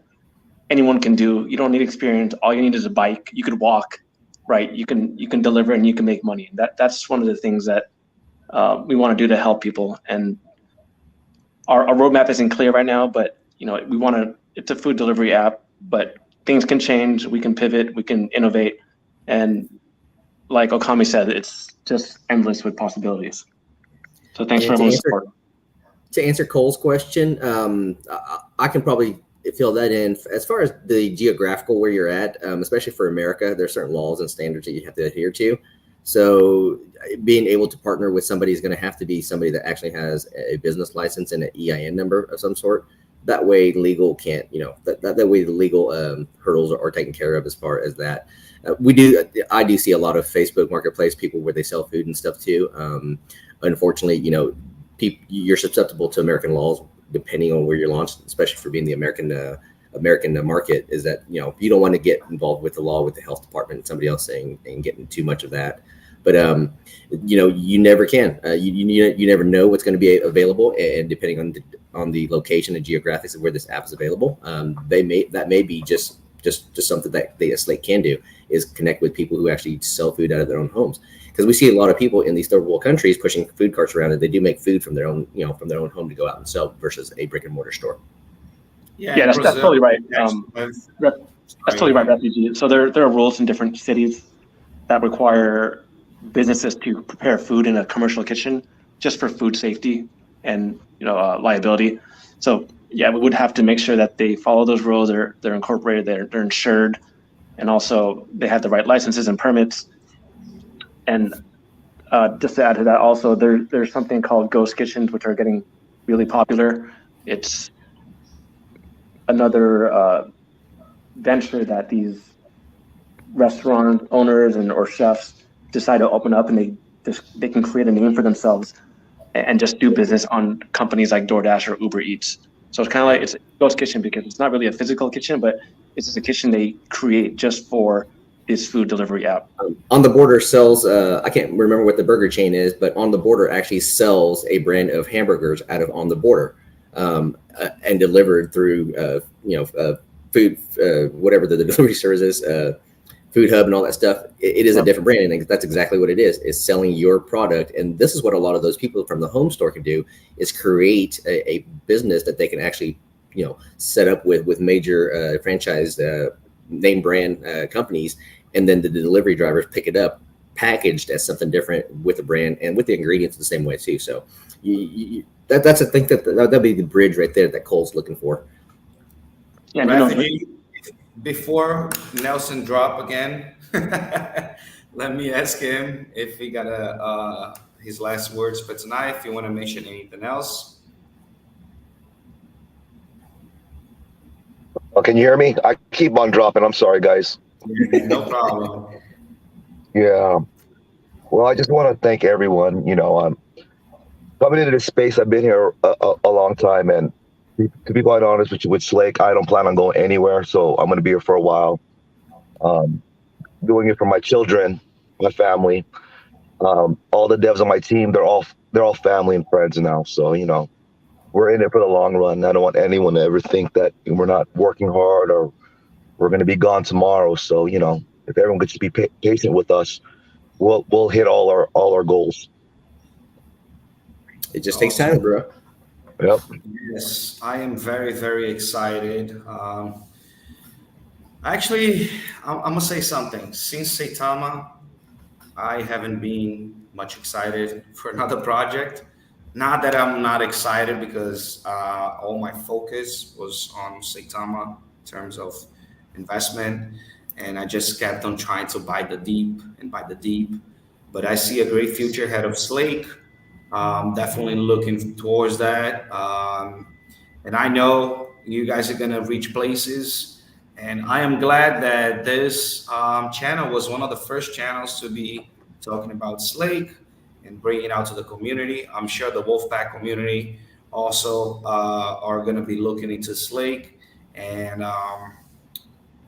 anyone can do. You don't need experience. All you need is a bike. You could walk, right? You can deliver and you can make money. That's one of the things that we want to do to help people. And our roadmap isn't clear right now, but it's a food delivery app, but things can change. We can pivot, we can innovate. And like Okami said, it's just endless with possibilities. So thanks for everyone's support. To answer Cole's question, I can probably fill that in. As far as the geographical where you're at, especially for America, there are certain laws and standards that you have to adhere to. So being able to partner with somebody is going to have to be somebody that actually has a business license and an EIN number of some sort. That way legal can't, that way the legal hurdles are taken care of as far as that. I do see a lot of Facebook marketplace people where they sell food and stuff too. Unfortunately, you're susceptible to American laws depending on where you're launched, especially for being the American market, is that, you don't want to get involved with the law with the health department and somebody else saying and getting too much of that. But, you never can. You never know what's going to be available. And depending on the location and geographics of where this app is available, that may be just something that the Slake can do, is connect with people who actually sell food out of their own homes. Because we see a lot of people in these third world countries pushing food carts around, and they do make food from their own, home to go out and sell versus a brick and mortar store. Yeah, that's totally right. That's totally right, Refugee. So there are rules in different cities that require businesses to prepare food in a commercial kitchen just for food safety and liability. So yeah, we would have to make sure that they follow those rules. They're incorporated. They're insured, and also they have the right licenses and permits. And just to add to that, also there's something called ghost kitchens, which are getting really popular. It's another venture that these restaurant owners or chefs decide to open up, and they can create a name for themselves and just do business on companies like DoorDash or Uber Eats. So it's kind of like, it's a ghost kitchen because it's not really a physical kitchen, but it's just a kitchen they create just for this food delivery app. On the Border sells, I can't remember what the burger chain is, but On the Border actually sells a brand of hamburgers out of On the Border, and delivered through, food, whatever the delivery service is, Food Hub and all that stuff. It is a different brand, and that's exactly what it is selling your product. And this is what a lot of those people from the home store can do, is create a business that they can actually, set up with major franchise name brand companies, and then the delivery drivers pick it up, packaged as something different with the brand and with the ingredients the same way too. So that's I think that'll be the bridge right there that Cole's looking for. Yeah, before Nelson drop again, let me ask him if he got his last words for tonight. If you want to mention anything else. Oh, can you hear me? I keep on dropping. I'm sorry, guys. No problem. Yeah. Well, I just want to thank everyone. Coming into this space, I've been here a long time, and to be quite honest with you, with Slake, I don't plan on going anywhere, so I'm going to be here for a while. Um, Doing it for my children, my family, all the devs on my team. They're all family and friends now. So we're in it for the long run. I don't want anyone to ever think that we're not working hard or we're going to be gone tomorrow. So if everyone could just be patient with us, we'll hit all our goals. It just takes time, bro. Yep. Yes, I am very, very excited. Actually, I'm gonna say something. Since Saitama, I haven't been much excited for another project. Not that I'm not excited because all my focus was on Saitama in terms of investment, and I just kept on trying to buy the deep and buy the deep. But I see a great future ahead of Slake. Definitely looking towards that. And I know you guys are going to reach places. And I am glad that this channel was one of the first channels to be talking about Slake and bringing it out to the community. I'm sure the Wolfpack community also are going to be looking into Slake. And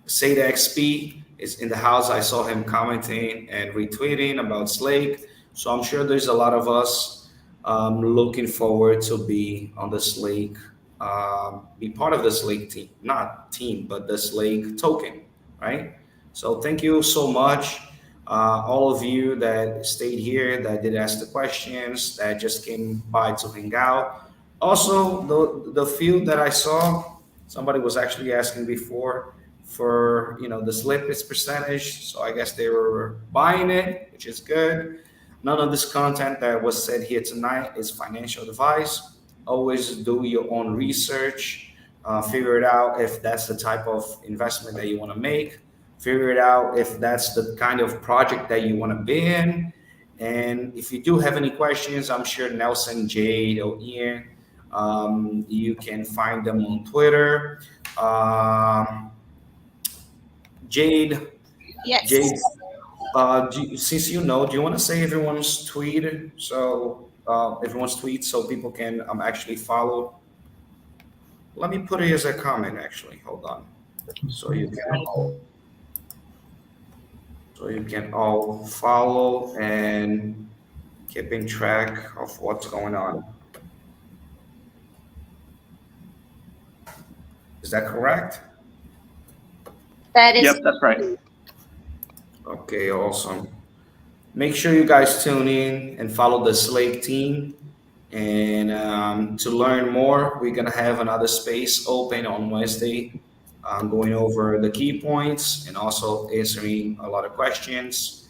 Sata XP is in the house. I saw him commenting and retweeting about Slake. So I'm sure there's a lot of us looking forward to be on the Slake, be part of the Slake team, not team, but the Slake token, right? So thank you so much, all of you that stayed here, that did ask the questions, that just came by to hang out. Also, the few that I saw, somebody was actually asking before for the slippage percentage. So I guess they were buying it, which is good. None of this content that was said here tonight is financial advice. Always do your own research. Figure it out if that's the type of investment that you want to make. Figure it out if that's the kind of project that you want to be in. And if you do have any questions, I'm sure Nelson, Jade, or Ian, you can find them on Twitter. Jade, Yes. Jade, since do you want to say everyone's tweet so people can actually follow? Let me put it as a comment. Actually, hold on, so you can all follow and keeping track of what's going on. Is that correct? That is. Yep, that's right. Okay, awesome. Make sure you guys tune in and follow the Slake team. And to learn more, we're going to have another space open on Wednesday, going over the key points and also answering a lot of questions.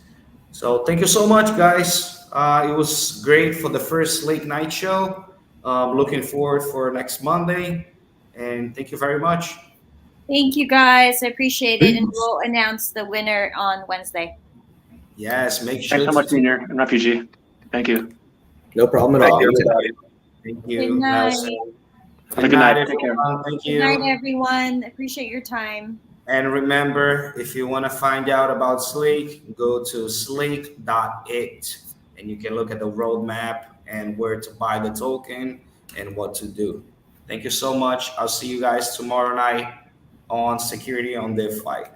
So thank you so much, guys. It was great for the first late night show. Looking forward for next Monday. And thank you very much. Thank you, guys. I appreciate it. And we'll announce the winner on Wednesday. Yes, make sure. Thanks so much, Senior and Refugee. Thank you. No problem at all. Thank you. Good night. Nelson. Have a good night. Take everyone. Thank you. Good night, everyone. Appreciate your time. And remember, if you want to find out about Slake, go to slake.it and you can look at the roadmap and where to buy the token and what to do. Thank you so much. I'll see you guys tomorrow night on Security on DeFi.